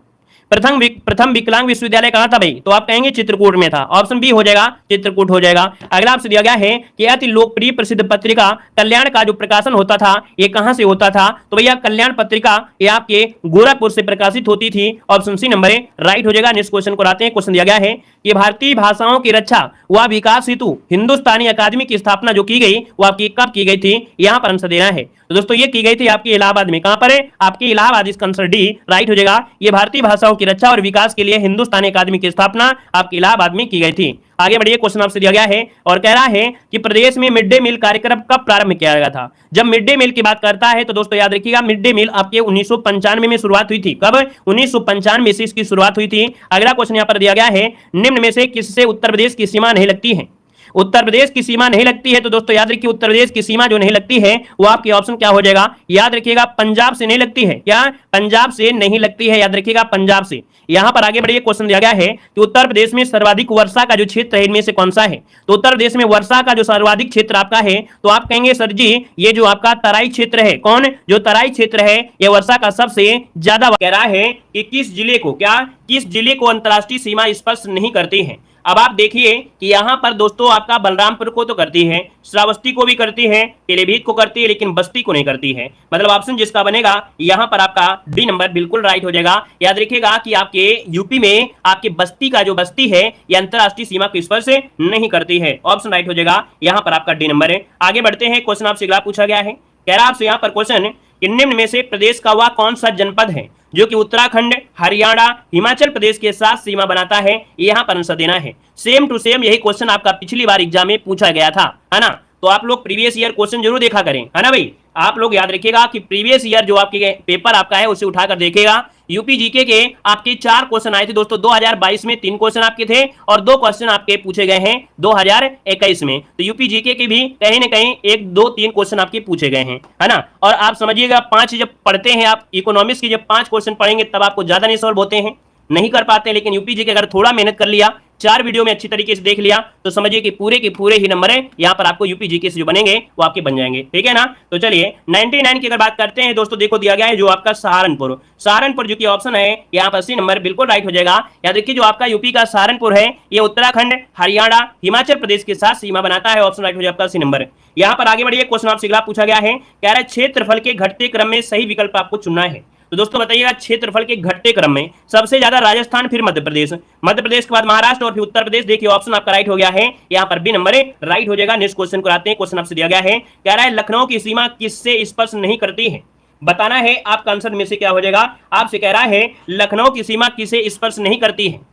A: प्रथम विकलांग विश्वविद्यालय कहां था भाई? तो आप कहेंगे चित्रकूट में था, ऑप्शन बी हो जाएगा, चित्रकूट हो जाएगा। अगला आपसे दिया गया है कि अति लोकप्रिय प्रसिद्ध पत्रिका कल्याण का जो प्रकाशन होता था ये कहां से होता था? तो भैया कल्याण पत्रिका ये आपके गोरखपुर से प्रकाशित होती थी, ऑप्शन सी नंबर है राइट हो जाएगा। नेक्स्ट क्वेश्चन को आते हैं। क्वेश्चन दिया गया है कि भारतीय भाषाओं की रक्षा व विकास हेतु हिंदुस्तानी अकादमी की स्थापना जो की गई वो आपकी कब की गई थी? यहां पर आंसर देना है। तो दोस्तों ये की गई थी आपके इलाहाबाद में। कहां पर है? आपके इलाहाबाद, इसका आंसर डी राइट हो जाएगा। ये भारतीय भाषाओं की रक्षा और विकास के लिए हिंदुस्तानी अकादमी की स्थापना आपके इलाहाबाद में की गई थी। आगे बढ़िए, क्वेश्चन आपसे दिया गया है और कह रहा है कि प्रदेश में मिड डे मील कार्यक्रम कब प्रारंभ किया गया था? जब मिड डे मील की बात करता है तो दोस्तों याद रखिएगा मिड डे मील आपके 1995 में शुरुआत हुई थी। कब? 1995 से इसकी शुरुआत हुई थी। अगला क्वेश्चन यहां पर दिया गया है, निम्न में से किससे उत्तर प्रदेश की सीमा नहीं लगती है? उत्तर प्रदेश की सीमा नहीं लगती है तो दोस्तों याद रखिए उत्तर प्रदेश की सीमा जो नहीं लगती है वो आपकी ऑप्शन क्या हो जाएगा? याद रखिएगा पंजाब से नहीं लगती है। क्या? पंजाब से नहीं लगती है, याद रखिएगा पंजाब से। यहां पर आगे बढ़िए, क्वेश्चन दिया गया है कि उत्तर प्रदेश में सर्वाधिक वर्षा का जो क्षेत्र है इनमें से कौन सा है? तो उत्तर प्रदेश में वर्षा का जो सर्वाधिक क्षेत्र आपका है तो आप कहेंगे सर जी ये जो आपका तराई क्षेत्र है। कौन? जो तराई क्षेत्र है ये वर्षा का सबसे ज्यादा। कह रहा है कि किस जिले को, क्या किस जिले को अंतरराष्ट्रीय सीमा स्पर्श नहीं करती है? अब आप देखिए कि यहां पर दोस्तों आपका बलरामपुर को तो करती है, श्रावस्ती को भी करती है, पीलीभीत को करती है, लेकिन बस्ती को नहीं करती है। मतलब ऑप्शन जिसका बनेगा यहां पर आपका डी नंबर बिल्कुल राइट हो जाएगा। याद रखिएगा कि आपके यूपी में आपके बस्ती का जो बस्ती है ये अंतरराष्ट्रीय सीमा को स्पर्श नहीं करती है, ऑप्शन राइट हो जाएगा। यहां पर आपका डी नंबर है। आगे बढ़ते हैं, क्वेश्चन आपसे अगला पूछा गया है, कह रहा आपसे यहां पर क्वेश्चन कि निम्न में से प्रदेश का वह कौन सा जनपद है जो कि उत्तराखंड, हरियाणा, हिमाचल प्रदेश के साथ सीमा बनाता है? यहां पर आंसर देना है। सेम टू सेम यही क्वेश्चन आपका पिछली बार एग्जाम में पूछा गया था, है ना? तो आप लोग प्रीवियस ईयर क्वेश्चन जरूर देखा करें, है ना भाई? आप लोग याद रखिएगा कि प्रीवियस ईयर जो आपके पेपर आपका है उसे उठाकर देखेगा। यूपी जीके के आपके 4 क्वेश्चन आए थे दोस्तों। 2022 में 3 क्वेश्चन आपके थे और 2 क्वेश्चन आपके पूछे गए हैं 2021 में। तो यूपी जीके के भी कहीं ना कहीं 1, 2, 3 क्वेश्चन आपके पूछे गए हैं, है ना? और आप समझिएगा 5 जब पढ़ते हैं आप इकोनॉमिक्स की, जब 5 क्वेश्चन पढ़ेंगे तब आपको ज्यादा नहीं सॉल्व होते हैं, नहीं कर पाते। लेकिन यूपी जीके अगर थोड़ा मेहनत कर लिया, 4 वीडियो में अच्छी तरीके से देख लिया तो समझिए कि पूरे के पूरे ही नंबर है यहाँ पर आपको यूपी जीके से जो बनेंगे वो आपके बन जाएंगे। ठीक है ना? तो चलिए 99 की अगर बात करते हैं दोस्तों, देखो दिया गया है जो आपका सहारनपुर जो कि ऑप्शन है यहाँ पर सी नंबर बिल्कुल राइट हो जाएगा। याद रखिए जो आपका यूपी का सहारनपुर है ये उत्तराखंड, हरियाणा, हिमाचल प्रदेश के साथ सीमा बनाता है, ऑप्शन राइट हो जाएगा आपका सी नंबर। यहाँ पर आगे बढ़िए, क्वेश्चन आपसे अगला पूछा गया है, कह रहा है क्षेत्रफल के घटते क्रम में सही विकल्प आपको चुनना है। तो दोस्तों बताइएगा क्षेत्रफल के घटते क्रम में सबसे ज्यादा राजस्थान, फिर मध्य प्रदेश के बाद महाराष्ट्र और फिर उत्तर प्रदेश। देखिए ऑप्शन आपका राइट हो गया है, यहाँ पर बी नंबर राइट हो जाएगा। नेक्स्ट क्वेश्चन को आते हैं। क्वेश्चन आपसे दिया गया है, कह रहा है लखनऊ की सीमा किससे स्पर्श नहीं करती है? बताना है आपका आंसर में से क्या हो जाएगा। आपसे कह रहा है लखनऊ की सीमा किसे स्पर्श नहीं करती है?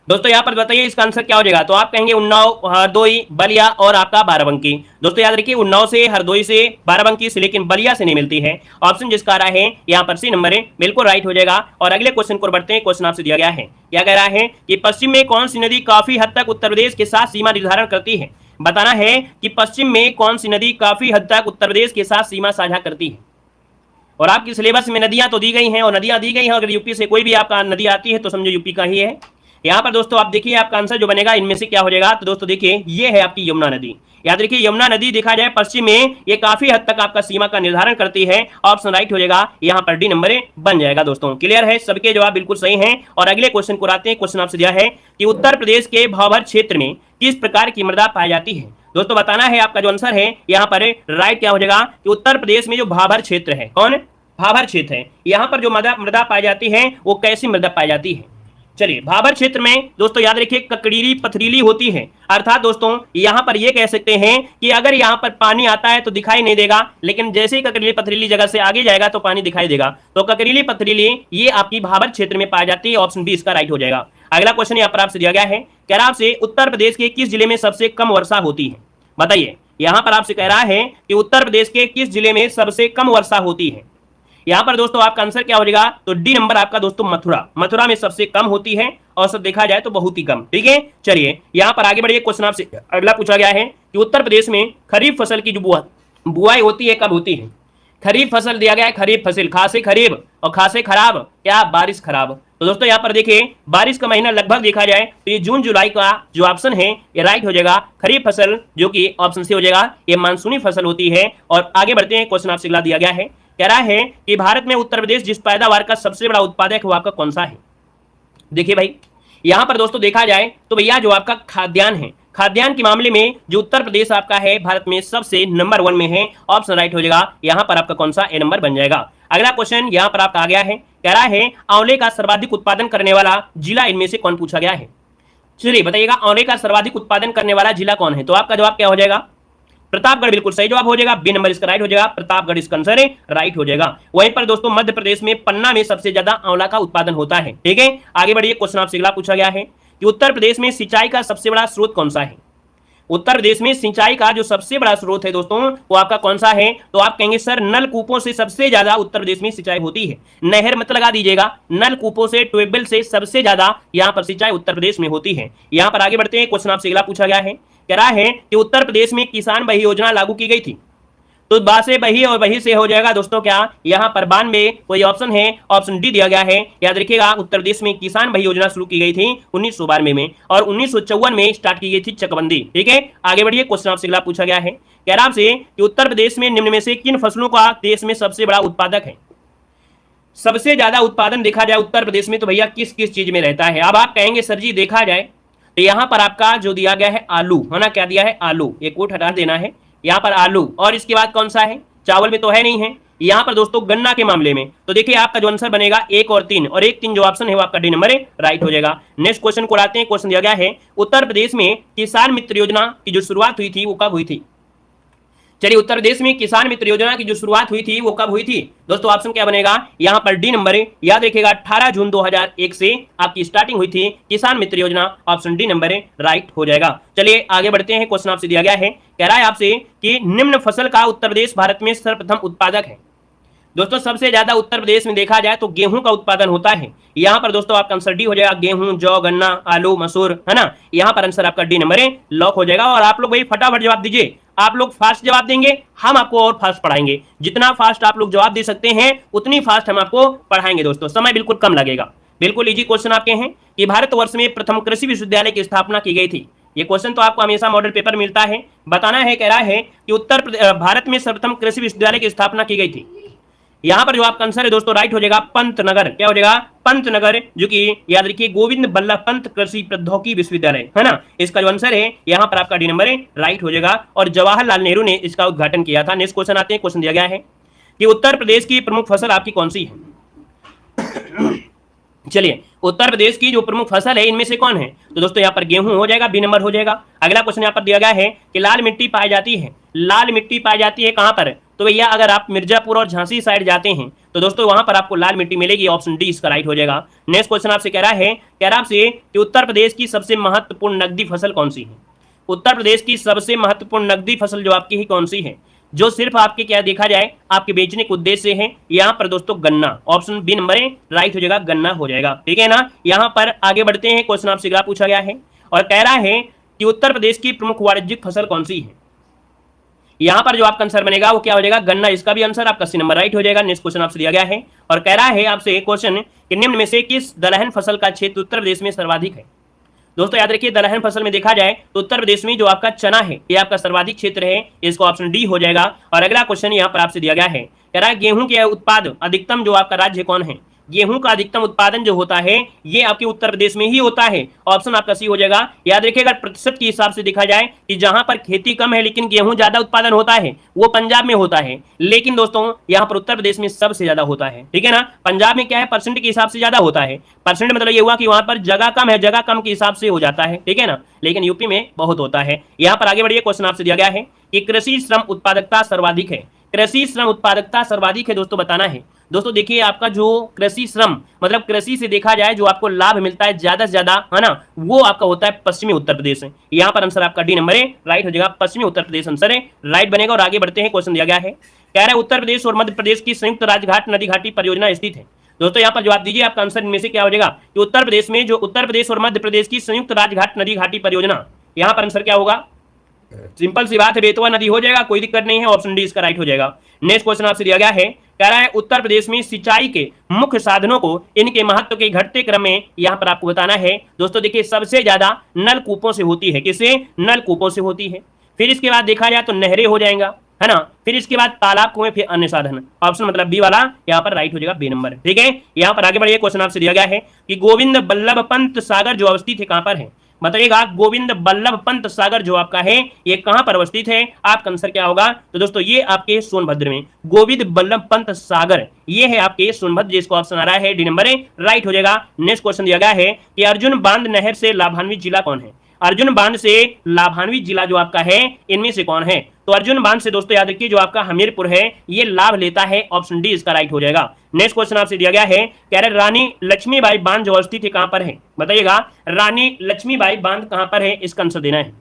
A: दोस्तों यहाँ पर बताइए इसका आंसर क्या हो जाएगा। तो आप कहेंगे उन्नाव, हरदोई, बलिया और आपका बाराबंकी। दोस्तों याद रखिए उन्नाव से, हरदोई से, बाराबंकी से, लेकिन बलिया से नहीं मिलती है। ऑप्शन जिसका आ रहा है यहाँ पर सी नंबर है बिल्कुल राइट हो जाएगा। और अगले क्वेश्चन को बढ़ते हैं। क्वेश्चन आपसे दिया गया है, क्या कह रहा है कि पश्चिम में कौन सी नदी काफी हद तक उत्तर प्रदेश के साथ सीमा निर्धारण करती है? बताना है कि पश्चिम में कौन सी नदी काफी हद तक उत्तर प्रदेश के साथ सीमा साझा करती है। और आपकी सिलेबस में नदियां तो दी गई हैं और नदियां दी गई हैं, अगर यूपी से कोई भी आपका नदी आती है तो समझो यूपी का ही है। यहाँ पर दोस्तों आप देखिए आपका आंसर जो बनेगा इनमें से क्या हो जाएगा। तो दोस्तों देखिए ये है आपकी यमुना नदी। याद रखिए यमुना नदी देखा जाए पश्चिम में ये काफी हद तक आपका सीमा का निर्धारण करती है, ऑप्शन राइट हो जाएगा। यहाँ पर डी नंबर बन जाएगा। दोस्तों क्लियर है, सबके जवाब बिल्कुल सही हैं। और अगले क्वेश्चन को आते हैं। क्वेश्चन आपसे दिया है कि उत्तर प्रदेश के भाबर क्षेत्र में किस प्रकार की मृदा पाई जाती है? दोस्तों बताना है आपका जो आंसर है यहाँ पर राइट क्या हो जाएगा कि उत्तर प्रदेश में जो भाबर क्षेत्र है, कौन भाबर क्षेत्र है, यहाँ पर जो मृदा पाई जाती है वो कैसी मृदा पाई जाती है? चलिए भाबर क्षेत्र में दोस्तों याद रखिए ककड़ीली पथरीली होती है। अर्थात दोस्तों यहां पर ये कह सकते हैं कि अगर यहां पर पानी आता है तो दिखाई नहीं देगा, लेकिन जैसे ही ककड़ीली पथरीली जगह से आगे जाएगा तो पानी दिखाई देगा। तो ककड़ीली पथरीली ये आपकी भाबर क्षेत्र में पाई जाती है, ऑप्शन बी इसका राइट हो जाएगा। अगला क्वेश्चन यहाँ पर आपसे दिया गया है, कह रहा आपसे उत्तर प्रदेश के किस जिले में सबसे कम वर्षा होती है? बताइए यहां पर आपसे कह रहा है कि उत्तर प्रदेश के किस जिले में सबसे कम वर्षा होती है। यहां पर दोस्तों आपका आंसर क्या हो जाएगा। तो डी नंबर आपका दोस्तों मथुरा में सबसे कम होती है, औसत देखा जाए तो बहुत ही कम। ठीक है, चलिए यहां पर आगे बढ़िए। क्वेश्चन आपसे अगला पूछा गया है, कि उत्तर प्रदेश में खरीफ फसल की जो बुआई होती है कब होती है। खरीफ फसल दिया गया है, खरीफ फसल, खासे खरीब और खासे खराब, क्या बारिश खराब। तो दोस्तों यहाँ पर देखिए बारिश का महीना लगभग देखा जाए तो ये जून जुलाई का जो ऑप्शन है ये राइट हो जाएगा। खरीफ फसल जो कि ऑप्शन सी हो जाएगा, ये मानसूनी फसल होती है। और आगे बढ़ते हैं, क्वेश्चन आपसे अगला दिया गया है, कह रहा है कि भारत में उत्तर प्रदेश जिस पैदावार का सबसे बड़ा उत्पादक है वो आपका कौन सा है। देखिए भाई यहां पर दोस्तों देखा जाए तो भैया जो आपका खाद्यान्न है, खाद्यान्न के मामले में जो उत्तर प्रदेश आपका है भारत में सबसे नंबर 1 में है। ऑप्शन राइट हो जाएगा, यहां पर आपका कौन सा ए नंबर बन जाएगा। अगला क्वेश्चन यहां पर आपका आ गया है, कह रहा है आंवले का सर्वाधिक उत्पादन करने वाला जिला इनमें से कौन पूछा गया है। चलिए बताइएगा आंवले का सर्वाधिक उत्पादन करने वाला जिला कौन है। तो आपका जवाब क्या हो जाएगा, प्रतापगढ़ बिल्कुल सही जवाब हो जाएगा। बी नंबर इसका राइट हो जाएगा, प्रतापगढ़ इसका आंसर राइट हो जाएगा। वहीं पर दोस्तों मध्य प्रदेश में पन्ना में सबसे ज्यादा आंवला का उत्पादन होता है। ठीक है, आगे बढ़िए, क्वेश्चन आपसे अगला पूछा गया है कि उत्तर प्रदेश में सिंचाई का सबसे बड़ा स्रोत कौन सा है। उत्तर प्रदेश में सिंचाई का जो सबसे बड़ा स्रोत है दोस्तों वो आपका कौन सा है। तो आप कहेंगे सर नलकूपों से सबसे ज्यादा उत्तर प्रदेश में सिंचाई होती है। नहर मत लगा दीजिएगा, नलकूपों से, ट्यूबवेल से सबसे ज्यादा यहाँ पर सिंचाई उत्तर प्रदेश में होती है। यहाँ पर आगे बढ़ते हैं, क्वेश्चन आपसे अगला पूछा गया है, कह रहा है कि उत्तर प्रदेश में किसान बही योजना लागू की गई थी। तो बा से बही और बही से हो जाएगा दोस्तों क्या, यहाँ पर 92 कोई ऑप्शन है, ऑप्शन डी दिया गया है। याद रखिएगा उत्तर प्रदेश में किसान बही योजना शुरू की गई थी 1992 में और 1954 में स्टार्ट की गई थी चकबंदी। ठीक है, आगे बढ़िए, क्वेश्चन आपसे अगला पूछा गया है, कह रहा आपसे कि उत्तर प्रदेश में निम्न में से किन फसलों का देश में सबसे बड़ा उत्पादक है। सबसे ज्यादा उत्पादन देखा जाए उत्तर प्रदेश में तो भैया किस किस चीज में रहता है। अब आप कहेंगे सर जी देखा जाए तो यहाँ पर आपका जो दिया गया है आलू है ना, क्या दिया है आलू, ये कोट हटा देना है, यहाँ पर आलू और इसके बाद कौन सा है, चावल में तो है नहीं है। यहाँ पर दोस्तों गन्ना के मामले में तो देखिए आपका जो आंसर बनेगा 1 और 3 और 1 3 जो ऑप्शन है वो आपका डी नंबर राइट हो जाएगा। नेक्स्ट क्वेश्चन को लाते हैं, क्वेश्चन दिया गया है उत्तर प्रदेश में किसान मित्र योजना की जो शुरुआत हुई थी वो कब हुई थी। चलिए उत्तर प्रदेश में किसान मित्र योजना की जो शुरुआत हुई थी वो कब हुई थी दोस्तों, ऑप्शन क्या बनेगा यहाँ पर डी नंबर, याद रखिएगा 18 जून 2001 से आपकी स्टार्टिंग हुई थी किसान मित्र योजना। ऑप्शन डी नंबर राइट हो जाएगा। चलिए आगे बढ़ते हैं, क्वेश्चन आपसे दिया गया है, कह रहा है आपसे कि निम्न फसल का उत्तर प्रदेश भारत में सर्वप्रथम उत्पादक है। दोस्तों सबसे ज्यादा उत्तर प्रदेश में देखा जाए तो गेहूं का उत्पादन होता है। यहाँ पर दोस्तों आपका आंसर डी हो जाएगा, गेहूं, जौ, गन्ना, आलू, मसूर, है ना। यहाँ पर आंसर आपका डी नंबर लॉक हो जाएगा। और आप लोग भाई फटाफट जवाब दीजिए, आप लोग फास्ट जवाब देंगे हम आपको और फास्ट पढ़ाएंगे। जितना फास्ट आप लोग जवाब दे सकते हैं उतनी फास्ट हम आपको पढ़ाएंगे दोस्तों, समय बिल्कुल कम लगेगा। बिल्कुल इजी क्वेश्चन आपके हैं कि भारतवर्ष में प्रथम कृषि विश्वविद्यालय की स्थापना की गई थी। ये क्वेश्चन तो आपको हमेशा मॉडल पेपर मिलता है, बताना है। कह रहा है कि भारत में सर्वप्रथम कृषि विश्वविद्यालय की स्थापना की गई थी। यहाँ पर जो आपका आंसर है दोस्तों राइट हो जाएगा पंतनगर, क्या हो जाएगा पंतनगर, जो कि याद रखिए गोविंद बल्लभ पंत कृषि प्रौद्योगिकी विश्वविद्यालय, है ना। इसका जो आंसर है यहाँ पर आपका डी नंबर राइट हो जाएगा और जवाहरलाल नेहरू ने इसका उद्घाटन किया था। नेक्स्ट क्वेश्चन आते हैं, क्वेश्चन दिया गया है कि उत्तर प्रदेश की प्रमुख फसल आपकी कौन सी है। चलिए उत्तर प्रदेश की जो प्रमुख फसल है इनमें से कौन है। तो दोस्तों यहाँ पर गेहूं हो जाएगा, बी नंबर हो जाएगा। अगला क्वेश्चन यहाँ पर दिया गया है कि लाल मिट्टी पाई जाती है। लाल मिट्टी पाई जाती है कहां पर, तो भैया अगर आप मिर्जापुर और झांसी साइड जाते हैं तो दोस्तों वहां पर आपको लाल मिट्टी मिलेगी। ऑप्शन डी इसका राइट हो जाएगा। नेक्स्ट क्वेश्चन आपसे कह रहा आपसे कि उत्तर प्रदेश की सबसे महत्वपूर्ण नकदी फसल कौन सी है। उत्तर प्रदेश की सबसे महत्वपूर्ण नकदी फसल जो आपकी ही कौन सी है, जो सिर्फ आपके क्या देखा जाए आपके बेचने के उद्देश्य से है। यहाँ पर दोस्तों गन्ना, ऑप्शन बी नंबर राइट हो जाएगा, गन्ना हो जाएगा। ठीक है ना। यहाँ पर आगे बढ़ते हैं, क्वेश्चन आपसे अगला पूछा गया है और कह रहा है कि उत्तर प्रदेश की प्रमुख वाणिज्यिक फसल कौन सी है। यहाँ पर जो आपका आंसर बनेगा वो क्या हो जाएगा गन्ना, इसका भी आंसर आपका सी नंबर राइट हो जाएगा। नेक्स्ट क्वेश्चन आपसे दिया गया है और कह रहा है आपसे क्वेश्चन कि निम्न में से किस दलहन फसल का क्षेत्र उत्तर प्रदेश में सर्वाधिक है। दोस्तों याद रखिए दलहन फसल में देखा जाए तो उत्तर प्रदेश में जो आपका चना है ये आपका सर्वाधिक क्षेत्र है, इसको ऑप्शन डी हो जाएगा। और अगला क्वेश्चन यहाँ पर आपसे दिया गया है, कह रहा है गेहूं के उत्पाद अधिकतम जो आपका राज्य कौन है। गेहूं का अधिकतम उत्पादन जो होता है ये आपके उत्तर प्रदेश में ही होता है। ऑप्शन आपका सी हो जाएगा। याद रखिएगा प्रतिशत के हिसाब से देखा जाए कि जहां पर खेती कम है लेकिन गेहूं ज्यादा उत्पादन होता है वो पंजाब में होता है, लेकिन दोस्तों यहाँ पर उत्तर प्रदेश में सबसे ज्यादा होता है। ठीक है ना। पंजाब में क्या है परसेंट के हिसाब से ज्यादा होता है। परसेंट मतलब ये हुआ कि वहां पर जगह कम है, जगह कम के हिसाब से हो जाता है। ठीक है ना, लेकिन यूपी में बहुत होता है। यहाँ पर आगे बढ़िए, क्वेश्चन आपसे दिया गया है कि कृषि श्रम उत्पादकता सर्वाधिक है। कृषि श्रम उत्पादकता सर्वाधिक है दोस्तों, बताना है। दोस्तों देखिए आपका जो कृषि श्रम मतलब कृषि से देखा जाए जो आपको लाभ मिलता है ज्यादा से ज्यादा, है ना, वो आपका होता है पश्चिमी उत्तर प्रदेश। यहाँ पर आंसर आपका डी नंबर राइट हो जाएगा, पश्चिमी उत्तर प्रदेश आंसर राइट बनेगा। और आगे बढ़ते हैं, क्वेश्चन दिया गया है, कह रहा है उत्तर प्रदेश और मध्य प्रदेश की संयुक्त राजघाट नदी घाटी परियोजना स्थित है। दोस्तों यहाँ पर जवाब दीजिए, आपका आंसर इनमें से क्या हो जाएगा कि उत्तर प्रदेश में जो उत्तर प्रदेश और मध्य प्रदेश की संयुक्त राजघाट नदी घाटी परियोजना, यहाँ पर आंसर क्या होगा सिंपल सी बात है, बेतवा नदी हो जाएगा, कोई दिक्कत नहीं है, ऑप्शन डी इसका राइट हो जाएगा। नेक्स्ट क्वेश्चन आपसे दिया गया है, कह रहा है उत्तर प्रदेश में सिंचाई के मुख्य साधनों को इनके महत्व के घटते क्रम में यहां पर आपको बताना है। दोस्तों देखिए, सबसे ज्यादा नलकूपों से होती है, किससे? नलकूपों से होती है। फिर इसके बाद देखा जाए तो नहरें हो जाएगा, है ना। फिर इसके बाद तालाब, कुएं, फिर अन्य साधन। ऑप्शन मतलब बी वाला यहाँ पर राइट हो जाएगा, बी नंबर। ठीक है, यहाँ पर आगे बढ़िए, क्वेश्चन आपसे दिया गया है कि गोविंद बल्लभ पंत सागर जो अवस्थित है कहां पर है? बताइएगा, गोविंद बल्लभ पंत सागर जो आपका है ये कहां पर अवस्थित है? आपका आंसर क्या होगा? तो दोस्तों ये आपके सोनभद्र में गोविंद बल्लभ पंत सागर, ये है आपके सोनभद्र, जिसको ऑप्शन आ रहा है डी नंबर राइट हो जाएगा। नेक्स्ट क्वेश्चन दिया गया है कि अर्जुन बांध नहर से लाभान्वित जिला कौन है? अर्जुन बांध से लाभान्वित जिला जो आपका है इनमें से कौन है? तो अर्जुन बांध से दोस्तों याद रखिए जो आपका हमीरपुर है ये लाभ लेता है, ऑप्शन डी इसका राइट हो जाएगा। नेक्स्ट क्वेश्चन आपसे दिया गया है, कह रहे रानी लक्ष्मीबाई बांध जो अवस्थित है कहां पर है? बताइएगा, रानी लक्ष्मीबाई बांध कहां पर है, इसका आंसर देना है।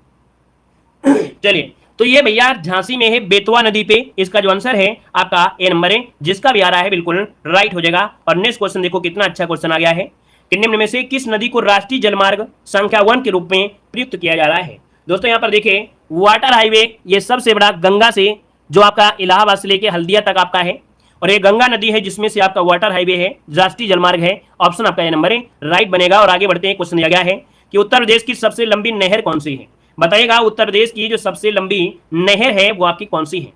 A: चलिए, तो ये भैया झांसी में है, बेतवा नदी पे, इसका जो आंसर है आपका ए नंबर है, जिसका भी आ रहा है बिल्कुल राइट हो जाएगा। और नेक्स्ट क्वेश्चन देखो कितना अच्छा क्वेश्चन आ गया है, निम्न में से किस नदी को राष्ट्रीय जलमार्ग संख्या 1 के रूप में प्रयुक्त किया जा रहा है? दोस्तों यहाँ पर देखिए, वाटर हाईवे ये सबसे बड़ा गंगा से जो आपका इलाहाबाद से लेके हल्दिया तक आपका है, और ये गंगा नदी है जिसमें से आपका वाटर हाईवे है, राष्ट्रीय जलमार्ग है। ऑप्शन आपका ये नंबर है राइट बनेगा। और आगे बढ़ते हैं, क्वेश्चन दिया गया है कि उत्तर प्रदेश की सबसे लंबी नहर कौन सी है? बताइएगा, उत्तर प्रदेश की जो सबसे लंबी नहर है वो आपकी कौन सी है?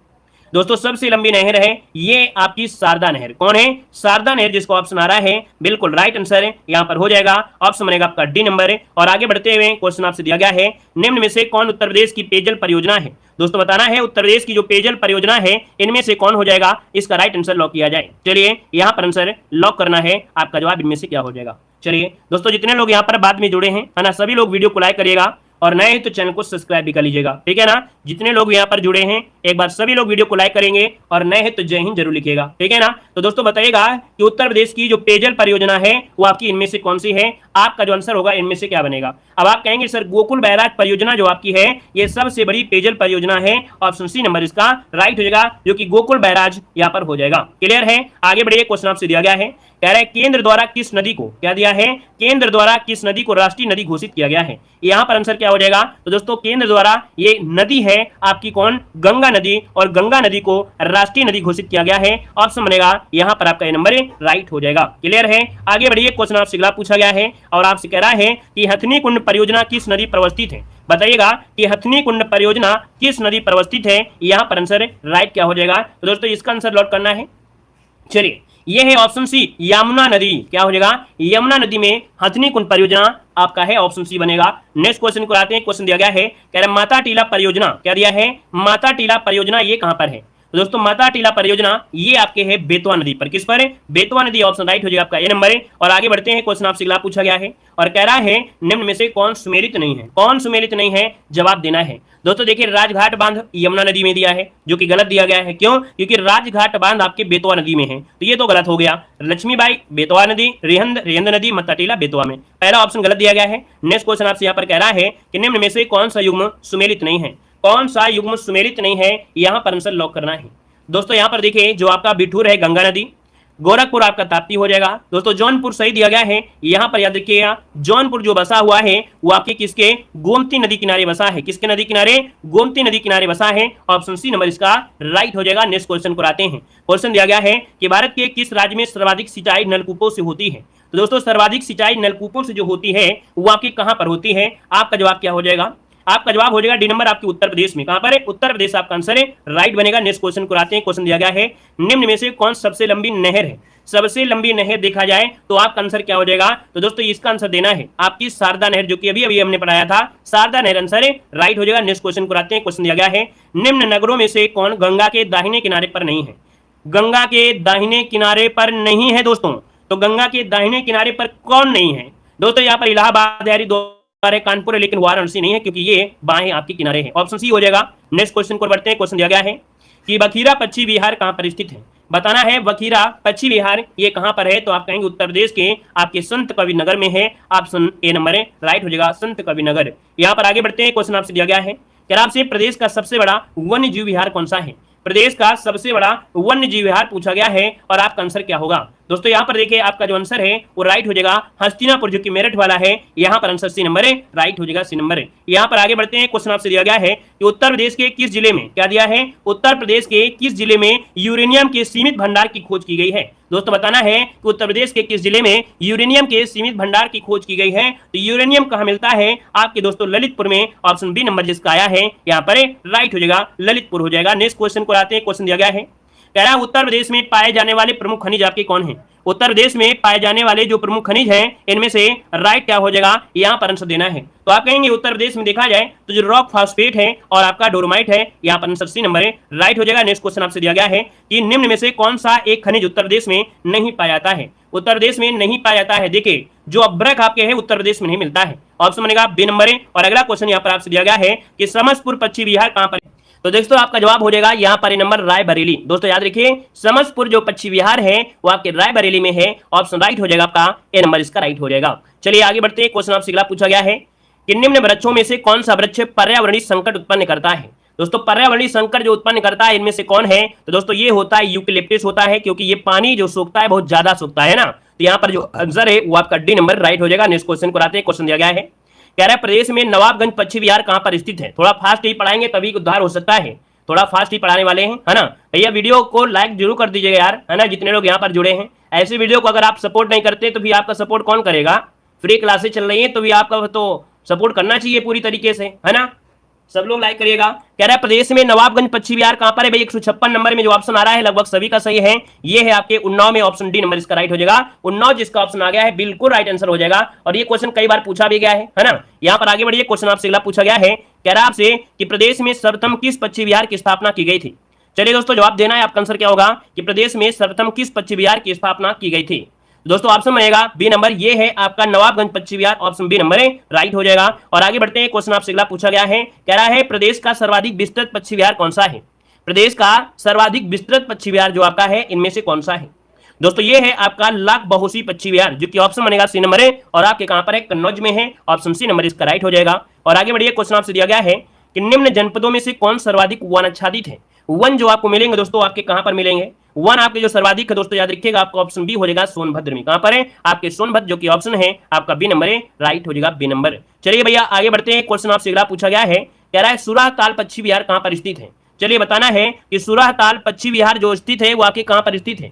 A: दोस्तों सबसे लंबी नहर है ये आपकी शारदा नहर। कौन है? शारदा नहर, जिसको ऑप्शन आ रहा है बिल्कुल राइट आंसर है यहाँ पर हो जाएगा, ऑप्शन बनेगा आपका डी नंबर है। और आगे बढ़ते हुए क्वेश्चन आपसे दिया गया है, निम्न में से कौन उत्तर प्रदेश की पेयजल परियोजना है? दोस्तों बताना है उत्तर प्रदेश की जो पेयजल परियोजना है इनमें से कौन हो जाएगा, इसका राइट आंसर लॉक किया जाए। चलिए यहाँ पर आंसर लॉक करना है, आपका जवाब इनमें से क्या हो जाएगा। चलिए दोस्तों, जितने लोग यहाँ पर बाद में जुड़े हैं, है ना, सभी लोग वीडियो को लाइक करिएगा, और नए हैं तो चैनल को सब्सक्राइब भी कर लीजिएगा, ठीक है ना। जितने लोग यहाँ पर जुड़े हैं एक बार सभी लोग वीडियो को लाइक करेंगे, और नए हैं तो जय हिंद जरूर लिखिएगा, ठीक है ना। तो दोस्तों बताइएगा कि उत्तर प्रदेश की जो पेयजल परियोजना है वो आपकी इनमें से कौन सी है? आपका जो आंसर होगा इनमें से क्या बनेगा? अब आप कहेंगे सर गोकुल बैराज परियोजना जो आपकी है ये सबसे बड़ी पेयजल परियोजना है, ऑप्शन सी नंबर इसका राइट हो जाएगा, जो कि गोकुल बैराज यहाँ पर हो जाएगा। क्लियर है? आगे बढ़िए, क्वेश्चन आपसे दिया गया है, कह रहा है केंद्र द्वारा किस नदी को क्या दिया है? केंद्र द्वारा किस नदी को राष्ट्रीय नदी घोषित किया गया है? यहाँ पर आंसर क्या हो जाएगा? तो दोस्तों केंद्र द्वारा ये नदी है आपकी कौन? गंगा नदी, और गंगा नदी को राष्ट्रीय नदी घोषित किया गया है, ऑप्शन बनेगा यहाँ पर आपका ये नंबर राइट हो जाएगा। क्लियर है? आगे बढ़िए, क्वेश्चन आपसे अगला पूछा गया है और आपसे कह रहा है कि हथनी कुंड परियोजना किस नदी पर अवस्थित है? बताइएगा कि हथनी कुंड परियोजना किस नदी पर अवस्थित है? यहाँ पर आंसर राइट क्या हो जाएगा? तो दोस्तों इसका आंसर लॉक करना है। चलिए, ये है ऑप्शन सी यमुना नदी। क्या हो जाएगा? यमुना नदी में हथनी कुंड परियोजना आपका है, ऑप्शन सी बनेगा। नेक्स्ट क्वेश्चन को आते हैं, क्वेश्चन दिया गया है, कह रहा है माता टीला परियोजना, क्या दिया है? माता टीला परियोजना ये कहां पर है? तो दोस्तों माता टीला परियोजना ये आपके है बेतवा नदी पर। किस पर है? बेतवा नदी, ऑप्शन राइट हो जाएगा आपका ए नंबर है। और आगे बढ़ते हैं, क्वेश्चन आपसे अगला पूछा गया है और कह रहा है निम्न में से कौन सुमेलित नहीं है? कौन सुमेलित नहीं है? जवाब देना है। दोस्तों देखिए, राजघाट बांध यमुना नदी में दिया है, जो कि गलत दिया गया है। क्यों? क्योंकि राजघाट बांध आपके बेतवा नदी में है, तो ये तो गलत हो गया। लक्ष्मीबाई बेतवा नदी, रेहंद नदी माता टीला बेतवा में, पहला ऑप्शन गलत दिया गया है। नेक्स्ट क्वेश्चन आपसे यहाँ पर कह रहा है कि निम्न में से कौन सा युग्म सुमेलित नहीं है? कौन सा युग्म सुमेलित नहीं है? यहाँ पर आंसर लॉक करना है। दोस्तों यहाँ पर देखिए, जो आपका बिठूर है गंगा नदी, गोरखपुर आपका ताप्ती हो जाएगा। दोस्तों जौनपुर सही दिया गया है, यहाँ पर याद रखिएगा जौनपुर जो बसा हुआ है वो आपके किसके? गोमती नदी किनारे बसा है। किसके नदी किनारे? गोमती नदी किनारे बसा है, ऑप्शन सी नंबर इसका राइट हो जाएगा। नेक्स्ट क्वेश्चन को आते हैं, क्वेश्चन दिया गया है कि भारत के किस राज्य में सर्वाधिक सिंचाई नलकूपों से होती है? तो दोस्तों सर्वाधिक सिंचाई नलकूपों से जो होती है वो आपकी कहां पर होती है? आपका जवाब क्या हो जाएगा? आपका जवाब हो जाएगा डी नंबर, आपके उत्तर प्रदेश में। कहां पर है? उत्तर प्रदेश आपका आंसर है, राइट बनेगा। नेक्स्ट क्वेश्चन को आते हैं, क्वेश्चन दिया गया है निम्न में से कौन सबसे लंबी नहर है? सबसे लंबी नहर देखा जाए तो आपका आंसर क्या हो जाएगा? तो दोस्तों इसका आंसर देना है आपकी शारदा नहर, जो कि अभी अभी हमने पढ़ाया था, शारदा नहर आंसर है, राइट हो जाएगा। नेक्स्ट क्वेश्चन को आते हैं, क्वेश्चन दिया गया है निम्न नगरों में से कौन गंगा के दाहिने किनारे पर नहीं है? गंगा के दाहिने किनारे पर नहीं है दोस्तों, तो गंगा के दाहिने किनारे पर कौन नहीं है? दोस्तों यहाँ पर इलाहाबाद कानपुर है, लेकिन वाराणसी नहीं है क्योंकि ये बाएं आपके किनारे है, ऑप्शन सी हो जाएगा। नेक्स्ट क्वेश्चन को बढ़ते हैं, क्वेश्चन दिया गया है कि बखीरा पश्चिमी बिहार कहां पर स्थित है? बताना है बखीरा पश्चिमी बिहार ये कहां पर है? तो आप कहेंगे उत्तर प्रदेश के आपके संत कबीर नगर में है, ऑप्शन ए नंबर है, राइट हो जाएगा, संत कबीर नगर। यहाँ पर आगे बढ़ते हैं, क्वेश्चन आपसे दिया गया है कि आपसे प्रदेश का सबसे बड़ा वन्य जीव विहार कौन सा है? प्रदेश का सबसे बड़ा वन्य जीव विहार पूछा गया है और आपका आंसर क्या होगा? दोस्तों यहाँ पर देखिए आपका जो आंसर है वो राइट हो जाएगा हस्तिनापुर, जो कि मेरठ वाला है। यहाँ पर आंसर सी नंबर है, राइट हो जाएगा सी नंबर है। यहाँ पर आगे बढ़ते हैं, क्वेश्चन आपसे दिया गया है कि उत्तर प्रदेश के किस जिले में, क्या दिया है, उत्तर प्रदेश के किस जिले में यूरेनियम के सीमित भंडार की खोज की गई है। दोस्तों बताना है कि उत्तर प्रदेश के किस जिले में यूरेनियम के सीमित भंडार की खोज की गई है। तो यूरेनियम कहां मिलता है आपके दोस्तों, ललितपुर में। ऑप्शन बी नंबर जिसका आया है यहाँ पर राइट हो जाएगा, ललितपुर हो जाएगा। नेक्स्ट क्वेश्चन को आते हैं, क्वेश्चन दिया गया है, कह रहा है उत्तर प्रदेश में पाए जाने वाले प्रमुख खनिज आपके कौन हैं। उत्तर प्रदेश में पाए जाने वाले जो प्रमुख खनिज हैं इनमें से राइट क्या हो जाएगा, यहाँ पर आंसर देना है। तो आप कहेंगे उत्तर प्रदेश में देखा जाए तो जो रॉक फॉस्फेट है और आपका डोरोमाइट है, यहाँ पर आंसर सी नंबर है, राइट हो जाएगा। नेक्स्ट क्वेश्चन आपसे दिया गया है कि निम्न में से कौन सा एक खनिज उत्तर प्रदेश में नहीं पाया जाता है। उत्तर प्रदेश में नहीं पाया जाता है, देखिए जो अभ्रक आपके है उत्तर प्रदेश में नहीं मिलता है। ऑप्शन बनेगा बी नंबर है। और अगला क्वेश्चन यहाँ पर आपसे दिया गया है कि समस्तपुर पश्चिम बिहार कहां पर। तो दोस्तों आपका जवाब हो जाएगा यहाँ पर नंबर रायबरेली। दोस्तों याद रखिए समस्तपुर जो पश्चिम बिहार है वो आपके रायबरेली में है। ऑप्शन राइट हो जाएगा आपका ए नंबर, इसका राइट हो जाएगा। चलिए आगे बढ़ते हैं, क्वेश्चन आपसे अगला पूछा गया है कि निम्न वृक्षों में से कौन सा वृक्ष पर्यावरणीय संकट उत्पन्न करता है। दोस्तों पर्यावरणीय संकट जो उत्पन्न करता है इनमें से कौन है, तो दोस्तों ये होता है यूकेलिप्टस होता है, क्योंकि ये पानी जो सोखता है बहुत ज्यादा सोखता है ना। तो यहाँ पर जो आंसर है वो आपका डी नंबर राइट हो जाएगा। नेक्स्ट क्वेश्चन को आते हैं, क्वेश्चन दिया गया है, कह रहा है प्रदेश में नवाबगंज पश्चिम बिहार कहां पर स्थित है। थोड़ा फास्ट ही पढ़ाएंगे तभी उद्धार हो सकता है, थोड़ा फास्ट ही पढ़ाने वाले हैं, है ना भैया। वीडियो को लाइक जरूर कर दीजिएगा यार, है ना, जितने लोग यहाँ पर जुड़े हैं। ऐसे वीडियो को अगर आप सपोर्ट नहीं करते तो भी आपका सपोर्ट कौन करेगा। फ्री क्लासेस चल रही है तो भी आपका तो सपोर्ट करना चाहिए पूरी तरीके से, है ना। सब लोग लाइक करिएगा। कह रहा है प्रदेश में नवाबगंज पश्चिम बिहार कहां पर है भाई। 156 नंबर में जो ऑप्शन आ रहा है लगभग सभी का सही है। ये है आपके उन्नाव में, ऑप्शन डी नंबर इसका राइट हो जाएगा। उन्नाव जिसका ऑप्शन आ गया है बिल्कुल राइट आंसर हो जाएगा। और ये क्वेश्चन कई बार पूछा भी गया है ना। यहाँ पर आगे बढ़िए, क्वेश्चन आपसे अगला पूछा गया है, कह रहा है आपसे कि प्रदेश में सर्वप्रथम किस पश्चिम बिहार की स्थापना की गई थी। चलिए दोस्तों जवाब देना है, आपका आंसर क्या होगा कि प्रदेश में सर्वप्रथम किस पश्चिम बिहार की स्थापना की गई थी। दोस्तों ऑप्शन बनेगा बी नंबर, ये है आपका नवाबगंज पश्चिम बिहार। ऑप्शन बी नंबर है, राइट हो जाएगा। और आगे बढ़ते हैं, क्वेश्चन आपसे अगला पूछा गया है, कह रहा है प्रदेश का सर्वाधिक विस्तृत पश्चिम बिहार कौन सा है। प्रदेश का सर्वाधिक विस्तृत पश्चिम बिहार जो आपका है इनमें से कौन सा है। दोस्तों ये है आपका लाख बहुसी पश्चिम बिहार, जो कि ऑप्शन बनेगा सी नंबर है। और आपके कहां पर है, कन्नौज में है। ऑप्शन सी नंबर इसका राइट हो जाएगा। और आगे बढ़िए, क्वेश्चन आपसे दिया गया है कि निम्न जनपदों में से कौन सर्वाधिक वन आच्छादित है। वन जो आपको मिलेंगे दोस्तों आपके कहां पर मिलेंगे, वन आपके जो सर्वाधिक है दोस्तों याद रखिएगा आपका ऑप्शन बी हो जाएगा सोनभद्र में। कहां पर है आपके सोनभद्र, जो कि ऑप्शन है आपका बी नंबर है, राइट हो जाएगा बी नंबर। चलिए भैया आगे बढ़ते हैं, क्वेश्चन आपसे अगला पूछा गया है, कह रहा है सुराहताल पश्चिम बिहार कहां पर स्थित है। चलिए बताना है कि सुराहताल पश्चिम बिहार जो स्थित है वो आपके कहां पर स्थित है।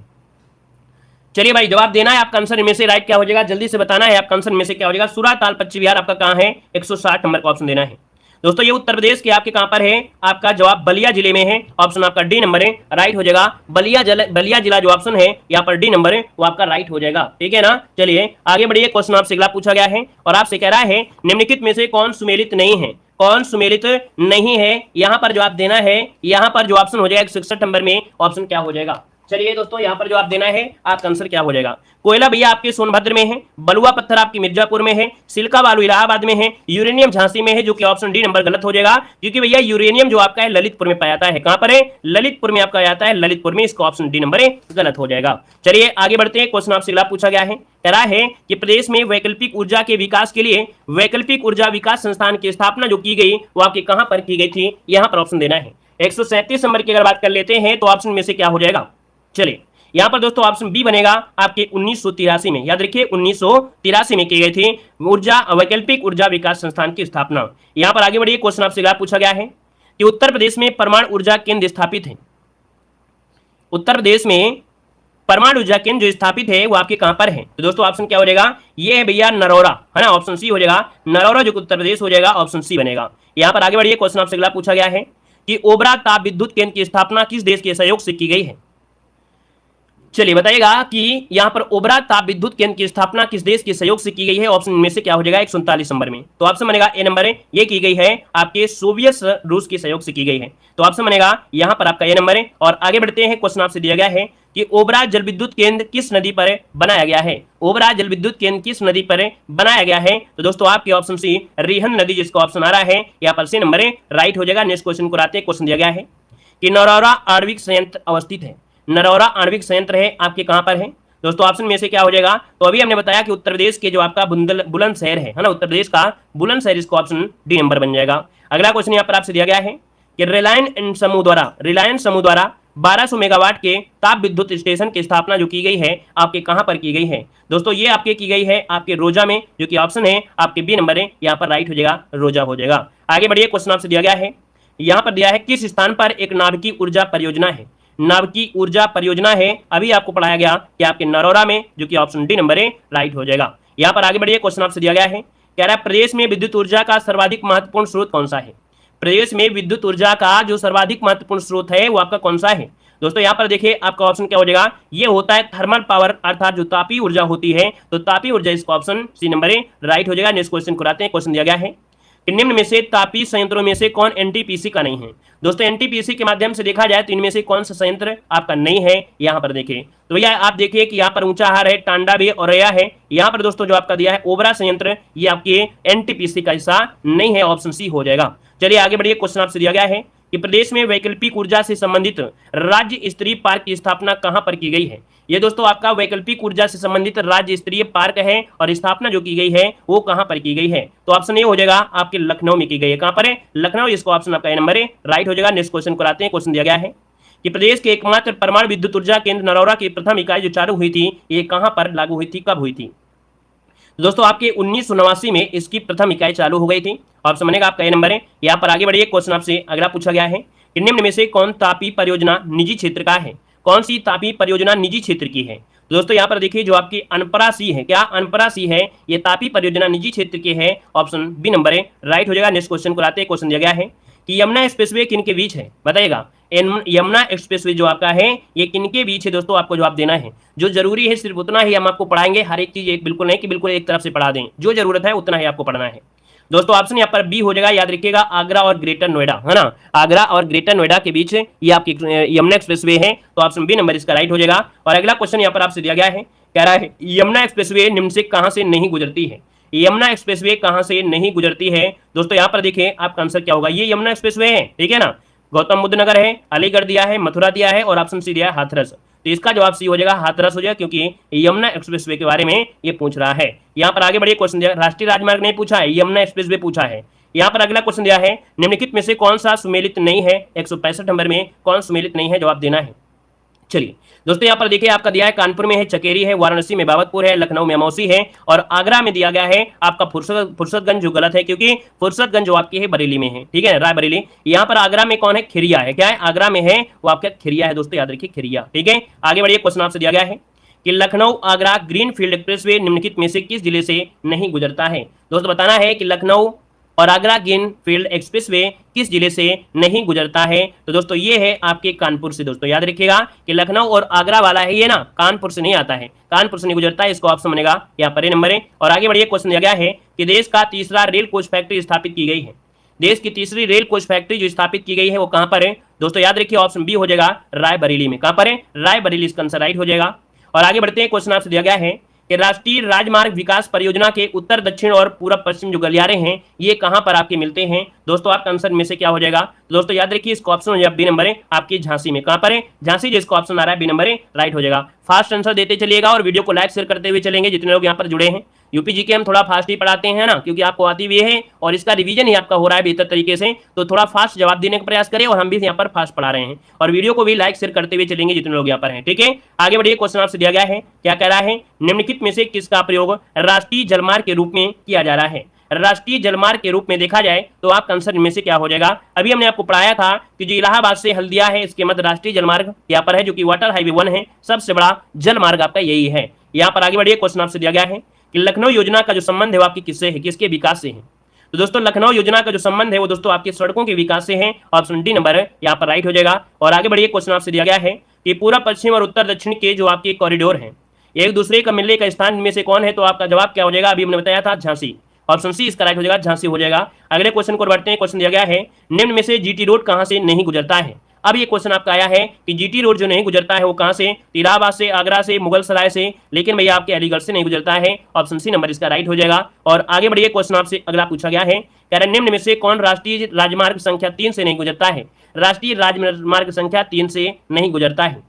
A: चलिए भाई जवाब देना है, आपका आंसर इनमें से राइट क्या हो जाएगा, जल्दी से बताना है आपका आंसर इनमें से क्या हो जाएगा। सुराहताल पश्चिम बिहार आपका कहां है, 160 नंबर का ऑप्शन देना है। दोस्तों ये उत्तर प्रदेश के आपके कहां पर है, आपका जवाब बलिया जिले में है। ऑप्शन आपका डी नंबर है, राइट हो जाएगा। बलिया जिला जो ऑप्शन है यहाँ पर डी नंबर है वो आपका राइट हो जाएगा, ठीक है ना। चलिए आगे बढ़िए, क्वेश्चन आपसे अगला पूछा गया है और आपसे कह रहा है निम्नलिखित में से कौन सुमेलित नहीं है। कौन सुमेलित नहीं है, यहाँ पर जवाब देना है। यहाँ पर जो ऑप्शन हो जाएगा 161 नंबर में ऑप्शन क्या हो जाएगा। चलिए दोस्तों यहाँ पर जवाब देना है, आपका आंसर क्या हो जाएगा। कोयला भैया आपके सोनभद्र में है, बलुआ पत्थर आपकी मिर्जापुर में है, सिल्का बालू इलाहाबाद में है, यूरेनियम झांसी में है, जो कि ऑप्शन डी नंबर गलत हो जाएगा। क्योंकि भैया यूरेनियम जो आपका है ललितपुर में पाया जाता है। कहां पर है, ललितपुर में आपका आता है, ललितपुर में, इसका ऑप्शन डी नंबर गलत हो जाएगा। चलिए आगे बढ़ते हैं, क्वेश्चन आपसे अगला पूछा गया है, कह रहा है कि प्रदेश में वैकल्पिक ऊर्जा के विकास के लिए वैकल्पिक ऊर्जा विकास संस्थान की स्थापना जो की गई वो आपकी कहां पर की गई थी, यहाँ पर ऑप्शन देना है। 137 नंबर की अगर बात कर लेते हैं तो ऑप्शन में से क्या हो जाएगा। चलिए यहाँ पर दोस्तों ऑप्शन बी बनेगा आपके 1983 में, याद रखिए 1983 में की गई थी वैकल्पिक ऊर्जा विकास संस्थान की स्थापना। यहाँ पर आगे बढ़िए, क्वेश्चन आपसे अगला पूछा गया है कि उत्तर प्रदेश में परमाणु ऊर्जा केंद्र स्थापित है। उत्तर प्रदेश में परमाणु ऊर्जा केंद्र जो स्थापित है वो आपके कहां पर है। तो दोस्तों ऑप्शन क्या हो जाएगा, ये है भैया नरौरा, है ना। ऑप्शन सी हो जाएगा नरौरा, जो उत्तर प्रदेश हो जाएगा, ऑप्शन सी बनेगा। यहाँ पर आगे बढ़िए, क्वेश्चन आपसे अगला पूछा गया है कि ओबरा ताप विद्युत केंद्र की स्थापना किस देश के सहयोग से की गई है। चलिए बताइएगा कि यहाँ पर ओबरा ताप विद्युत केंद्र की स्थापना किस देश के सहयोग से की गई है। ऑप्शन में से क्या हो जाएगा, 139 नंबर में। तो ऑप्शन बनेगा ए नंबर है, ये की गई है आपके सोवियत रूस के सहयोग से की गई है। तो ऑप्शन बनेगा यहाँ पर आपका ए नंबर है। और आगे बढ़ते हैं, क्वेश्चन आपसे दिया गया है कि ओबरा जल विद्युत केंद्र किस नदी पर बनाया गया है। ओबरा जल विद्युत केंद्र किस नदी पर बनाया गया है। तो दोस्तों आपके ऑप्शन सी रिहन नदी, जिसका ऑप्शन आ रहा है यहाँ पर सी नंबर है, राइट हो जाएगा। नेक्स्ट क्वेश्चन को आते हैं, क्वेश्चन दिया गया है कि नरौरा आणविक संयंत्र अवस्थित है। नरौरा आणविक संयंत्र है आपके कहां पर है। दोस्तों ऑप्शन में से क्या हो जाएगा, तो अभी हमने बताया कि उत्तर प्रदेश के जो आपका बुलंदशहर है ना, उत्तर प्रदेश का बुलंदशहर, इसका ऑप्शन डी नंबर बन जाएगा। अगला क्वेश्चन यहाँ पर आपसे दिया गया है कि रिलायंस समूह द्वारा 1200 मेगावाट के ताप विद्युत स्टेशन की स्थापना जो की गई है आपके कहां पर की गई है? दोस्तों ये आपके की गई है आपके रोजा में, जो कि ऑप्शन है आपके बी नंबर है, यहाँ पर राइट हो जाएगा, रोजा हो जाएगा। आगे बढ़िए, क्वेश्चन आपसे दिया गया है, यहाँ पर दिया है किस स्थान पर एक नाभिकीय ऊर्जा परियोजना है? नाभिकीय ऊर्जा परियोजना है, अभी आपको पढ़ाया गया कि आपके नरोरा में, जो कि ऑप्शन डी नंबर है, राइट हो जाएगा। यहाँ पर आगे बढ़िए, क्वेश्चन आपसे दिया गया है, कह रहा है प्रदेश में विद्युत ऊर्जा का सर्वाधिक महत्वपूर्ण स्रोत कौन सा है? प्रदेश में विद्युत ऊर्जा का जो सर्वाधिक महत्वपूर्ण स्रोत है वो आपका कौन सा है? दोस्तों यहाँ पर देखिए आपका ऑप्शन क्या हो जाएगा, ये होता है थर्मल पावर, अर्थात जो तापीय ऊर्जा होती है, तो तापीय ऊर्जा इसका ऑप्शन सी नंबर है, राइट हो जाएगा। नेक्स्ट क्वेश्चन को आते हैं। क्वेश्चन दिया गया है कि निम्न में से तापीय संयंत्रों में से कौन एनटीपीसी का नहीं है? दोस्तों एनटीपीसी के माध्यम से देखा जाए तो इनमें से कौन सा संयंत्र आपका नहीं है? यहाँ पर देखिए तो भैया आप देखिए कि यहाँ पर ऊंचाहार है, टांडा भी और रया है। यहाँ पर दोस्तों जो आपका दिया है ओबरा संयंत्र, ये आपके एनटीपीसी का हिस्सा नहीं है, ऑप्शन सी हो जाएगा। चलिए आगे बढ़िए, क्वेश्चन आपसे दिया गया है कि प्रदेश में वैकल्पिक ऊर्जा से संबंधित राज्य स्तरीय पार्क की स्थापना कहां पर की गई है? ये दोस्तों आपका वैकल्पिक ऊर्जा से संबंधित राज्य स्तरीय पार्क है और स्थापना जो की गई है वो कहां पर की गई है? तो ऑप्शन ए हो जाएगा आपके लखनऊ में की गई है। कहां पर है? लखनऊ, इसको ऑप्शन आपका ए नंबर है, राइट हो जाएगा। नेक्स्ट क्वेश्चन को आते हैं। क्वेश्चन दिया गया है कि प्रदेश के एकमात्र परमाणु विद्युत ऊर्जा केंद्र नरौरा की प्रथम इकाई जो चालू हुई थी, ये कहां पर लागू हुई थी, कब हुई थी? दोस्तों आपके 1989 में इसकी प्रथम इकाई चालू हो गई थी, ऑप्शन बनेगा आपका ए नंबर है। यहाँ पर आगे बढ़िए, क्वेश्चन आपसे अगला पूछा गया है कि निम्न में से कौन तापीय परियोजना निजी क्षेत्र का है? कौन सी तापीय परियोजना निजी क्षेत्र की है? दोस्तों यहाँ पर देखिए जो आपकी अनपरा सी है, क्या अनपरा सी है, ये तापीय परियोजना निजी क्षेत्र की है, ऑप्शन बी नंबर है, राइट हो जाएगा। नेक्स्ट क्वेश्चन को आते हैं। क्वेश्चन दिया गया है कि यमुना एक्सप्रेसवे किन के बीच है, बताइएगा। यमुना एक्सप्रेसवे जो आपका है ये किनके बीच है? दोस्तों आपको जवाब देना है, जो जरूरी है सिर्फ उतना ही हम आपको पढ़ाएंगे, हर एक चीज एक बिल्कुल नहीं कि बिल्कुल एक तरफ से पढ़ा दें, जो जरूरत है उतना ही आपको पढ़ना है। दोस्तों ऑप्शन यहाँ पर बी हो जाएगा, याद रखिएगा, आगरा और ग्रेटर नोएडा, है ना, आगरा और ग्रेटर नोएडा के बीच ये आपकी यमुना एक्सप्रेसवे है, तो ऑप्शन बी नंबर इसका राइट हो जाएगा। और अगला क्वेश्चन यहाँ पर आपसे दिया गया है, कह रहा है यमुना एक्सप्रेसवे निम्न से कहां से नहीं गुजरती है? यमुना एक्सप्रेसवे कहां से नहीं गुजरती है? दोस्तों यहाँ पर देखिए आपका आंसर क्या होगा, ये यमुना एक्सप्रेसवे है, ठीक है ना, गौतम बुद्ध नगर है, अलीगढ़ दिया है, मथुरा दिया है और ऑप्शन सी दिया है हाथरस, तो इसका जवाब सी हो जाएगा, हाथरस हो जाएगा, क्योंकि यमुना एक्सप्रेसवे के बारे में ये पूछ रहा है। यहाँ पर आगे बढ़िए, क्वेश्चन दिया, राष्ट्रीय राजमार्ग नहीं पूछा है, यमुना एक्सप्रेसवे पूछा है। यहाँ पर अगला क्वेश्चन दिया है, निम्नलिखित में से कौन सा सुमेलित नहीं है? 165 नंबर में कौन सुमेलित नहीं है, जवाब देना है। चलिए दोस्तों यहाँ पर देखिए आपका दिया है कानपुर में है, चकेरी है, वाराणसी में बाबतपुर है, लखनऊ में अमौसी है और आगरा में दिया गया है आपका फुर्सतगंज, जो गलत है क्योंकि फुर्सतगंज जो आपकी है बरेली में है, ठीक है, रायबरेली। यहाँ पर आगरा में कौन है? खिरिया है, क्या है, आगरा में है वो आपका खिरिया है, दोस्तों याद रखिए खिरिया, ठीक है। आगे बढ़िए, क्वेश्चन आपसे दिया गया है कि लखनऊ आगरा ग्रीनफील्ड एक्सप्रेसवे निम्नलिखित में से किस जिले से नहीं गुजरता है? दोस्तों बताना है कि लखनऊ और आगरा ग्रीनफील्ड एक्सप्रेसवे किस जिले से नहीं गुजरता है? तो दोस्तों ये है आपके कानपुर से। दोस्तों याद रखिएगा कि लखनऊ और आगरा वाला है ये ना, कानपुर से नहीं आता है, कानपुर से नहीं गुजरता है, इसको ऑप्शन बनेगा यहाँ पर नंबर है। और आगे बढ़िए, क्वेश्चन दिया गया है कि देश का तीसरा रेल कोच फैक्ट्री स्थापित की गई है, देश की तीसरी रेल कोच फैक्ट्री जो स्थापित की गई है वो कहां पर है? दोस्तों याद रखिए ऑप्शन बी हो जाएगा, रायबरेली में। कहां पर है? रायबरेली, इसका आंसर राइट हो जाएगा। और आगे बढ़ते हैं, क्वेश्चन आपसे दिया गया है कि राष्ट्रीय राजमार्ग विकास परियोजना के उत्तर, दक्षिण और पूरब पश्चिम जो गलियारे हैं ये कहां पर आपके मिलते हैं? दोस्तों आपका आंसर में से क्या हो जाएगा? दोस्तों याद रखिए इसका ऑप्शन हो जाएगा बी नंबर है, आपकी झांसी में। कहां पर है? झांसी, जिसको ऑप्शन आ रहा है बी नंबर है, राइट हो जाएगा। फास्ट आंसर देते चलिएगा और वीडियो को लाइक शेयर करते हुए चलेंगे जितने लोग यहाँ पर जुड़े हैं। यूपी जीके हम थोड़ा फास्ट ही पढ़ाते हैं ना, क्योंकि आपको आती भी है और इसका रिवीजन ही आपका हो रहा है बेहतर तरीके से, तो थोड़ा फास्ट जवाब देने का प्रयास करें और हम भी यहाँ पर फास्ट पढ़ा रहे हैं और वीडियो को भी लाइक शेयर करते हुए चलेंगे जितने लोग यहाँ पर हैं, ठीक है। आगे बढ़िए, क्वेश्चन आपसे दिया गया है, क्या कह रहा है, निम्नलिखित में से किसका प्रयोग राष्ट्रीय जलमार्ग के रूप में किया जा रहा है? राष्ट्रीय जलमार्ग के रूप में देखा जाए तो आपका आंसर इनमें से क्या हो जाएगा? अभी हमने आपको पढ़ाया था कि जो इलाहाबाद से हल्दिया है इसके मध्य राष्ट्रीय जलमार्ग यहाँ पर है, जो कि वाटर हाईवे 1 है, सबसे बड़ा जलमार्ग आपका यही है। यहाँ पर आगे बढ़िए, क्वेश्चन आपसे दिया गया है कि लखनऊ योजना का जो संबंध है वो आपकी किससे है, किसके विकास से है? तो दोस्तों लखनऊ योजना का जो संबंध है वो दोस्तों आपकी सड़कों के विकास से है, ऑप्शन डी नंबर है यहाँ पर राइट हो जाएगा। और आगे बढ़िए, क्वेश्चन आपसे दिया गया है कि पूरा पश्चिम और उत्तर दक्षिण के जो आपके कॉरिडोर हैं एक दूसरे का मिलने का स्थान में से कौन है? तो आपका जवाब क्या हो जाएगा? अभी हमने बताया था झांसी, ऑप्शन सी इसका राइट हो जाएगा, झांसी हो जाएगा। अगले क्वेश्चन को बढ़ते हैं, क्वेश्चन दिया गया है, निम्न में से जीटी रोड कहां से नहीं गुजरता है? अब ये क्वेश्चन आपका आया है कि जीटी रोड जो नहीं गुजरता है वो कहां से? इलाहाबाद से, आगरा से, मुगल सराय से, लेकिन भैया आपके अलीगढ़ से नहीं गुजरता है, ऑप्शन सी नंबर इसका राइट हो जाएगा। और आगे बढ़िए, क्वेश्चन आपसे अगला पूछा गया है, कह रहे निम्न में से कौन राष्ट्रीय राजमार्ग संख्या 3 से नहीं गुजरता है? राष्ट्रीय राजमार्ग संख्या 3 से नहीं गुजरता है।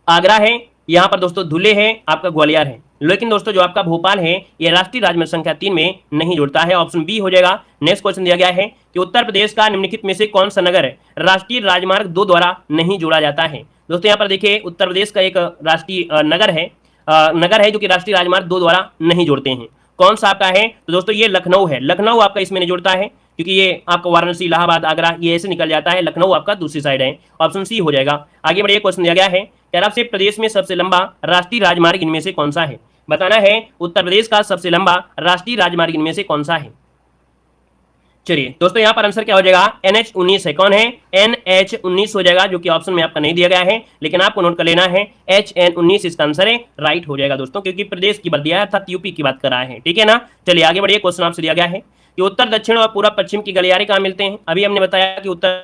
A: आगरा है, यहाँ पर दोस्तों धुले है, आपका ग्वालियर है, लेकिन दोस्तों जो आपका भोपाल है ये राष्ट्रीय राजमार्ग संख्या 3 में नहीं जुड़ता है। ऑप्शन बी हो जाएगा। नेक्स्ट क्वेश्चन दिया गया है कि उत्तर प्रदेश का निम्नलिखित में से कौन सा नगर राष्ट्रीय राजमार्ग 2 द्वारा नहीं जोड़ा जाता है। दोस्तों यहाँ पर देखिए उत्तर प्रदेश का एक राष्ट्रीय नगर है जो कि राष्ट्रीय राजमार्ग 2 द्वारा नहीं जोड़ते हैं। कौन सा आपका है? तो दोस्तों ये लखनऊ है। लखनऊ आपका इसमें नहीं जुड़ता है क्योंकि ये आपका वाराणसी, इलाहाबाद, आगरा ये ऐसे निकल जाता है। लखनऊ आपका दूसरी साइड है। ऑप्शन सी हो जाएगा। आगे बढ़िए, क्वेश्चन दिया गया है कि अरब से प्रदेश में सबसे लंबा राष्ट्रीय राजमार्ग इनमें से कौन सा है। बताना है उत्तर प्रदेश का सबसे लंबा राष्ट्रीय राजमार्ग इनमें से कौन सा है। चलिए दोस्तों यहाँ पर आंसर क्या हो जाएगा? NH19 है। कौन है? NH19 हो जाएगा, जो कि ऑप्शन में आपका नहीं दिया गया है, लेकिन आपको नोट कर लेना है HN19 इसका आंसर है, राइट हो जाएगा दोस्तों, क्योंकि प्रदेश की बात दिया है अर्थात यूपी की बात कर रहा है। ठीक है ना। चलिए आगे बढ़िए, क्वेश्चन आपसे दिया गया है कि उत्तर दक्षिण और पूर्व पश्चिम की गलियारे कहाँ मिलते हैं। अभी हमने बताया कि उत्तर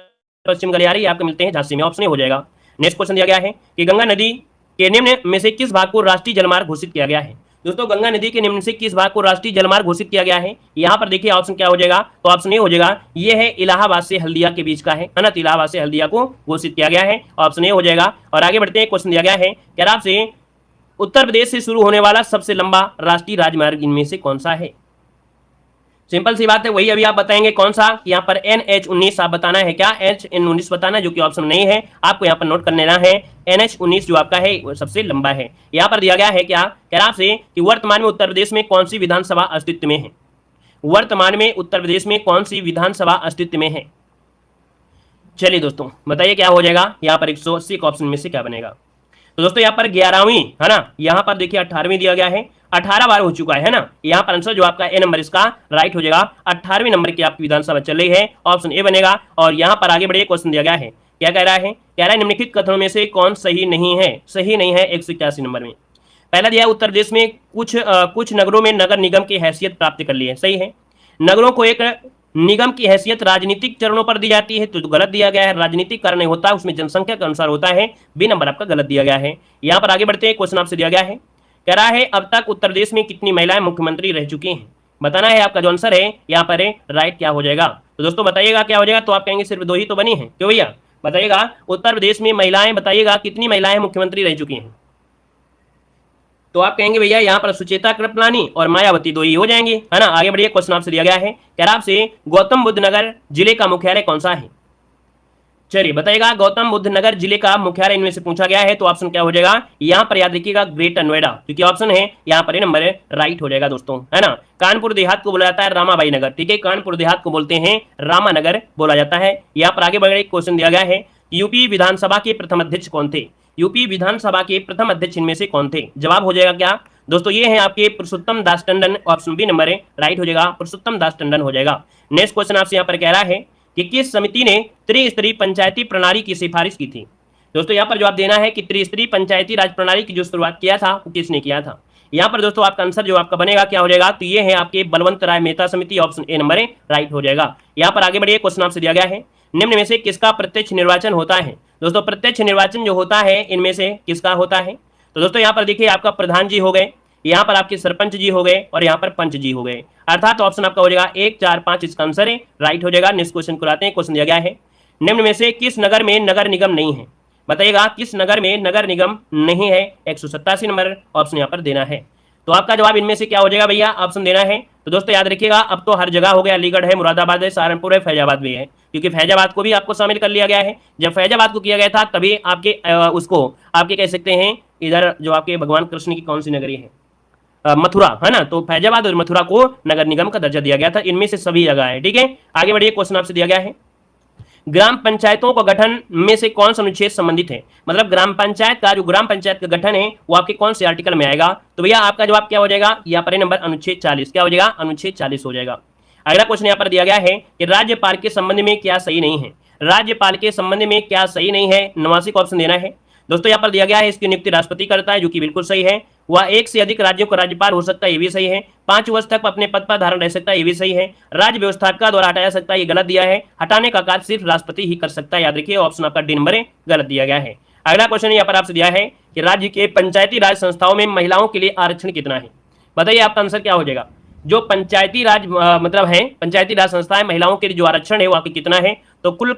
A: पश्चिम गलियारे आपको मिलते हैं झांसी में। ऑप्शन हो जाएगा। नेक्स्ट क्वेश्चन दिया गया है कि गंगा नदी के निम्न में से किस भाग को राष्ट्रीय जलमार्ग घोषित किया गया है। दोस्तों गंगा नदी के निम्न से किस भाग को राष्ट्रीय जलमार्ग घोषित किया गया है। यहाँ पर देखिए ऑप्शन क्या हो जाएगा? तो ऑप्शन ए हो जाएगा। ये है इलाहाबाद से हल्दिया के बीच का है ना। तो इलाहाबाद से हल्दिया को घोषित किया गया है। ऑप्शन ए हो जाएगा। और आगे बढ़ते हैं, क्वेश्चन दिया गया है कि आपसे उत्तर प्रदेश से शुरू होने वाला सबसे लंबा राष्ट्रीय राजमार्ग इनमें से कौन सा है। सिंपल सी बात है, वही अभी आप बताएंगे कौन सा। यहाँ पर NH19 आप बताना है। क्या? HN19 बताना, जो कि ऑप्शन नहीं है। आपको यहाँ पर नोट कर लेना है NH19 जो आपका है वो सबसे लंबा है। यहाँ पर दिया गया है क्या कह रहा आपसे कि वर्तमान में उत्तर प्रदेश में कौन सी विधानसभा अस्तित्व में है। वर्तमान में उत्तर प्रदेश में कौन सी विधानसभा अस्तित्व में है। चलिए दोस्तों बताइए क्या हो जाएगा। यहाँ पर 180 का ऑप्शन में से क्या बनेगा। तो दोस्तों यहाँ पर 11वीं है ना। यहाँ पर देखिए 18वीं दिया गया है, 18 बार हो चुका है ना। यहाँ पर आंसर जो आपका ए नंबर इसका राइट हो जाएगा। 18वें नंबर की आपकी विधानसभा चल रही है। ऑप्शन ए बनेगा। और यहाँ पर आगे बढ़िए, क्वेश्चन दिया गया है क्या कह रहा है? कह रहा है निम्नलिखित कथनों में से कौन सही नहीं है। सही नहीं है 181 नंबर में। पहला दिया उत्तर प्रदेश में कुछ नगरों में नगर निगम की हैसियत प्राप्त कर ली है। सही है। नगरों को एक निगम की हैसियत राजनीतिक चरणों पर दी जाती है, तो गलत दिया गया है। राजनीतिक कारण नहीं होता, उसमें जनसंख्या के अनुसार होता है। बी नंबर आपका गलत दिया गया है। यहाँ पर आगे बढ़ते हैं, क्वेश्चन आपसे दिया गया है कह रहा है अब तक उत्तर प्रदेश में कितनी महिलाएं मुख्यमंत्री रह चुकी हैं। बताना है। आपका जो आंसर है यहाँ पर है राइट क्या हो जाएगा। तो दोस्तों बताइएगा क्या हो जाएगा। तो आप कहेंगे सिर्फ 2 ही तो बनी है। क्यों भैया? बताइएगा उत्तर प्रदेश में महिलाएं, बताइएगा कितनी महिलाएं मुख्यमंत्री रह चुकी हैं। तो आप कहेंगे भैया यहाँ पर सुचेता कृपलानी और मायावती 2 ही हो जाएंगे, है ना। आगे बढ़िए, क्वेश्चन आपसे दिया गया है कह रहा आपसे गौतम बुद्ध नगर जिले का मुख्यालय कौन सा है। चलिए बताइएगा गौतम बुद्ध नगर जिले का मुख्यालय इनमें से पूछा गया है, तो ऑप्शन क्या हो जाएगा। यहाँ पर याद रखिएगा ग्रेटर नोएडा, क्योंकि ऑप्शन है यहाँ पर नंबर राइट हो जाएगा दोस्तों, है ना। कानपुर देहात को बोला जाता है रामाबाई नगर। ठीक है, कानपुर देहात को बोलते हैं रामानगर बोला जाता है। यहाँ पर आगे बढ़े, क्वेश्चन दिया गया है यूपी विधानसभा के प्रथम अध्यक्ष कौन थे। यूपी विधानसभा के प्रथम अध्यक्ष इनमें से कौन थे। जवाब हो जाएगा क्या दोस्तों, ये है आपके पुरुषोत्तम Das Tandon. Option B number है राइट हो जाएगा, पुरुषोत्तम दास टंडन हो जाएगा। नेक्स्ट क्वेश्चन आपसे यहाँ पर कह रहा है कि किस समिति ने त्रिस्तरीय पंचायती प्रणाली की सिफारिश की थी। दोस्तों यहाँ पर जवाब देना है कि त्रिस्तरीय पंचायती राज प्रणाली की जो शुरुआत किया था वो किसने किया था। यहाँ पर दोस्तों आपका आंसर जो आपका बनेगा क्या हो जाएगा। तो ये है आपके बलवंत राय मेहता समिति। ऑप्शन ए नंबर है राइट हो जाएगा। यहाँ पर आगे बढ़िए, क्वेश्चन आपसे दिया गया है निम्न में से किसका प्रत्यक्ष निर्वाचन होता है। दोस्तों प्रत्यक्ष निर्वाचन जो होता है इनमें से किसका होता है। तो दोस्तों यहाँ पर देखिए आपका प्रधान जी हो गए, यहाँ पर आपके सरपंच जी हो गए और यहाँ पर पंच जी हो गए, अर्थात ऑप्शन आपका हो जाएगा 1, 4, 5 इसका आंसर है राइट हो जाएगा। नेक्स्ट क्वेश्चन को लाते हैं। क्वेश्चन दिया गया है निम्न में से किस नगर में नगर निगम नहीं है। बताइएगा किस नगर में नगर निगम नहीं है। 187 नंबर ऑप्शन यहाँ पर देना है। तो आपका जवाब इनमें से क्या हो जाएगा भैया, ऑप्शन देना है। तो दोस्तों याद रखिएगा अब तो हर जगह हो गया, अलीगढ़ है, मुरादाबाद है, सहारनपुर है, फैजाबाद भी है, क्योंकि फैजाबाद को भी आपको शामिल कर लिया गया है। जब फैजाबाद को किया गया था तभी आपके उसको आपके कह सकते हैं इधर जो आपके भगवान कृष्ण की कौन सी नगरी है, मथुरा, है ना। तो फैजाबाद और मथुरा को नगर निगम का दर्जा दिया गया था। इनमें से सभी जगह है। ठीक है, आगे बढ़िए, क्वेश्चन आपसे दिया गया है ग्राम पंचायतों का गठन में से कौन सा अनुच्छेद संबंधित है। मतलब ग्राम पंचायत का जो ग्राम पंचायत का गठन है वो आपके कौन से आर्टिकल में आएगा। तो भैया आपका जवाब क्या हो जाएगा, यहाँ पर नंबर अनुच्छेद 40 क्या हो जाएगा, अनुच्छेद 40 हो जाएगा। अगला क्वेश्चन यहाँ पर दिया गया है कि राज्यपाल के संबंध में क्या सही नहीं है। राज्यपाल के संबंध में क्या सही नहीं है, 89 को ऑप्शन देना है। दोस्तों यहाँ पर दिया गया है इसकी नियुक्ति राष्ट्रपति करता है, जो कि बिल्कुल सही है। वह 1 से अधिक राज्यों का राज्यपाल हो सकता है, ये भी सही है। 5 वर्ष तक अपने पद पर धारण रह सकता है, ये भी सही है। राज्य व्यवस्थापिका द्वारा हटाया सकता है, ये गलत दिया है। हटाने का कार्य सिर्फ राष्ट्रपति ही कर सकता है, याद रखिए ऑप्शन आपका डी नंबर गलत दिया गया है। अगला क्वेश्चन यहाँ पर आपसे दिया है कि राज्य के पंचायती राज संस्थाओं में महिलाओं के लिए आरक्षण कितना है। बताइए आपका आंसर क्या हो जाएगा। जो पंचायती राज मतलब है पंचायती राज संस्थाएं महिलाओं के लिए जो आरक्षण है वो आपके कितना है। तो कुल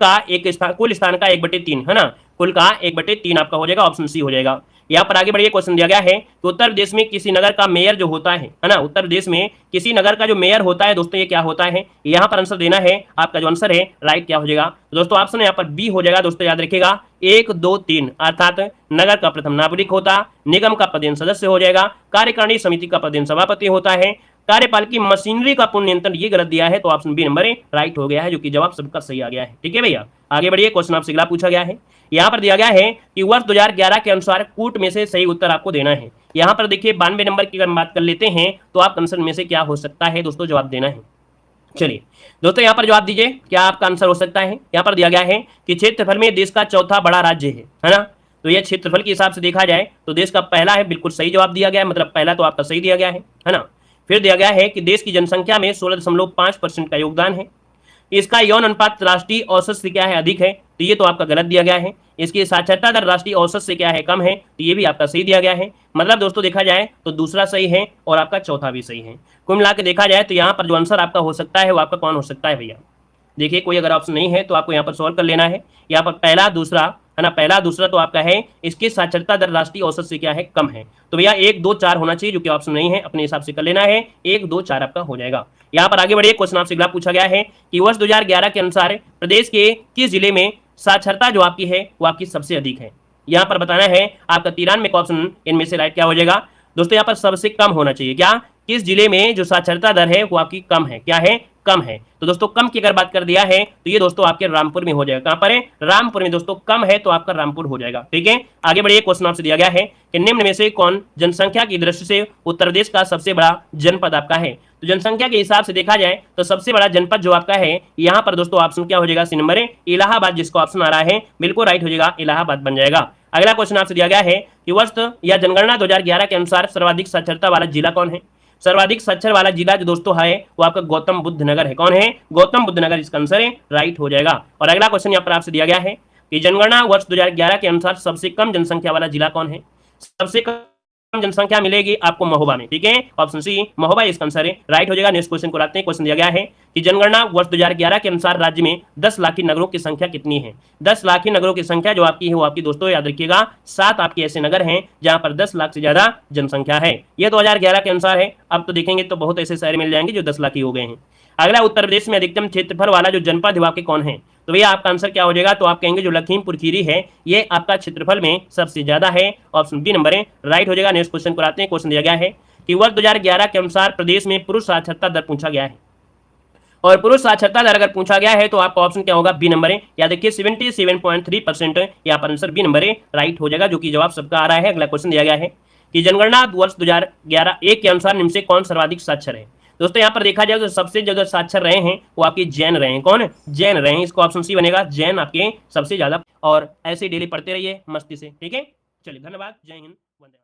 A: स्थान का 1/3 है ना, कुल का 1/3 आपका हो जाएगा, ऑप्शन सी हो जाएगा। यहाँ पर आगे बढ़िए, क्वेश्चन दिया गया है कि उत्तर प्रदेश में किसी नगर का मेयर जो होता है ना, उत्तर प्रदेश में किसी नगर का जो मेयर होता है दोस्तों, ये क्या होता है? यहाँ पर आंसर देना है। आपका जो आंसर है राइट क्या हो जाएगा दोस्तों? ऑप्शन यहाँ पर बी हो जाएगा दोस्तों, याद रखिएगा 1, 2, 3, अर्थात नगर का प्रथम नागरिक होता, निगम का पदेन सदस्य हो जाएगा, कार्यकारिणी समिति का पदेन सभापति होता है, कार्यपालिकी मशीनरी का पूर्ण नियंत्रण, ये गलत दिया है तो ऑप्शन बी नंबर राइट हो गया है, जो कि जवाब सबका सही आ गया है। ठीक है भैया, आगे बढ़िए, क्वेश्चन आपसे अगला पूछा गया है। यहाँ पर दिया गया है कि वर्ष 2011 के अनुसार कूट में से सही उत्तर आपको देना है। यहाँ पर देखिए 92 नंबर की अगर बात कर लेते हैं तो आप आंसर में से क्या हो सकता है दोस्तों, जवाब देना है। चलिए दोस्तों यहाँ पर जवाब दीजिए, क्या आपका आंसर हो सकता है? यहाँ पर दिया गया है कि क्षेत्रफल में देश का चौथा बड़ा राज्य है ना, तो यह क्षेत्रफल के हिसाब से देखा जाए तो देश का पहला है, बिल्कुल सही जवाब दिया गया है, मतलब पहला तो आपका सही दिया गया है ना। फिर दिया गया है कि देश की जनसंख्या में 16.5% का योगदान है, इसका यौन अनुपात राष्ट्रीय औसत से क्या है, अधिक है, तो ये तो आपका गलत दिया गया है। इसकी साक्षरता दर राष्ट्रीय औसत से क्या है, कम है, तो ये भी आपका सही दिया गया है। मतलब दोस्तों देखा जाए तो दूसरा सही है और आपका चौथा भी सही है। कुल मिला के देखा जाए तो यहाँ पर जो आंसर आपका हो सकता है वो आपका कौन हो सकता है भैया? देखिए कोई अगर ऑप्शन नहीं है तो आपको यहाँ पर सॉल्व कर लेना है। यहाँ पर पहला दूसरा है ना, पहला दूसरा तो आपका है, इसकी साक्षरता दर राष्ट्रीय औसत से क्या है, कम है, तो भैया 1, 2, 4 होना चाहिए, जो कि ऑप्शन नहीं है, अपने हिसाब से कर लेना है। 1, 2, 4 आपका हो जाएगा। यहाँ पर आगे बढ़िए, क्वेश्चन आपसे अगला पूछा गया है कि वर्ष 2011 के अनुसार प्रदेश के किस जिले में साक्षरता जो आपकी है वो आपकी सबसे अधिक है? यहाँ पर बताना है आपका 93 का ऑप्शन इनमें से राइट क्या हो जाएगा दोस्तों? यहाँ पर सबसे कम होना चाहिए, क्या किस जिले में जो साक्षरता दर है वो आपकी कम है, क्या है, कम है। तो दोस्तों कम की अगर बात कर दिया है तो ये दोस्तों आपके रामपुर में हो जाएगा। कहां पर है? रामपुर में दोस्तों, कम है तो आपका रामपुर हो जाएगा। ठीक है, आगे बढ़िए, क्वेश्चन आपसे दिया गया है कि निम्न में से कौन जनसंख्या की दृष्टि से उत्तर प्रदेश का सबसे बड़ा जनपद आपका है? तो जनसंख्या के हिसाब से देखा जाए तो सबसे बड़ा जनपद जो आपका है यहाँ पर दोस्तों ऑप्शन क्या हो जाएगा? सी नंबर है इलाहाबाद, जिसको ऑप्शन आ रहा है बिल्कुल राइट हो जाएगा, इलाहाबाद बन जाएगा। अगला क्वेश्चन आपसे दिया गया है कि वर्ष या जनगणना 2011 के अनुसार सर्वाधिक साक्षरता वाला जिला कौन है? सर्वाधिक साक्षर वाला जिला जो दोस्तों है वो आपका गौतम बुद्ध नगर है। कौन है? गौतम बुद्ध नगर, इसका आंसर है राइट हो जाएगा। और अगला क्वेश्चन यहाँ पर आपसे दिया गया है कि जनगणना वर्ष 2011 के अनुसार सबसे कम जनसंख्या वाला जिला कौन है? सबसे कम जनसंख्या मिलेगी आपको महोबा में। ठीक है, ऑप्शन सी महोबा इसका आंसर है राइट हो जाएगा। नेक्स्ट क्वेश्चन को लाते हैं। क्वेश्चन दिया गया है कि जनगणना वर्ष 2011 के अनुसार राज्य में 10 लाखी नगरों की संख्या कितनी है? 10 लाखी नगरों की संख्या जो आपकी है वो आपकी दोस्तों याद रखिएगा 7 आपके ऐसे नगर हैं जहां पर 10 लाख से ज्यादा जनसंख्या है। यह 2011 के अनुसार है, अब तो देखेंगे तो बहुत ऐसे शहर मिल जाएंगे जो 10 लाख ही हो गए हैं। अगला, उत्तर प्रदेश में अधिकतम क्षेत्रफल वाला जो जनपद है आपके कौन है? तो भैया आपका आंसर क्या हो जाएगा? तो आप कहेंगे जो लखीमपुर खीरी है ये आपका क्षेत्रफल में सबसे ज्यादा है, ऑप्शन बी नंबर है राइट हो जाएगा। नेक्स्ट क्वेश्चन को आते हैं। क्वेश्चन दिया गया है कि वर्ष 2011 के अनुसार प्रदेश में पुरुष साक्षरता दर पूछा गया है, और पुरुष साक्षरता दर अगर पूछा गया है तो आपका ऑप्शन क्या होगा? बी नंबर है। या देखिए 77.3% यहाँ पर आंसर बी नंबर है राइट हो जाएगा, जो कि जवाब सबका आ रहा है। अगला क्वेश्चन दिया गया है कि जनगणना वर्ष 2011 1 के अनुसार निम्न से कौन सर्वाधिक साक्षर है? दोस्तों यहाँ पर देखा जाए तो सबसे ज्यादा साक्षर रहे हैं वो आपके जैन रहे हैं। कौन? जैन रहे हैं, इसको ऑप्शन सी बनेगा, जैन आपके सबसे ज्यादा। और ऐसे डेली पढ़ते रहिए मस्ती से। ठीक है, चलिए धन्यवाद, जय हिंद, वंदे।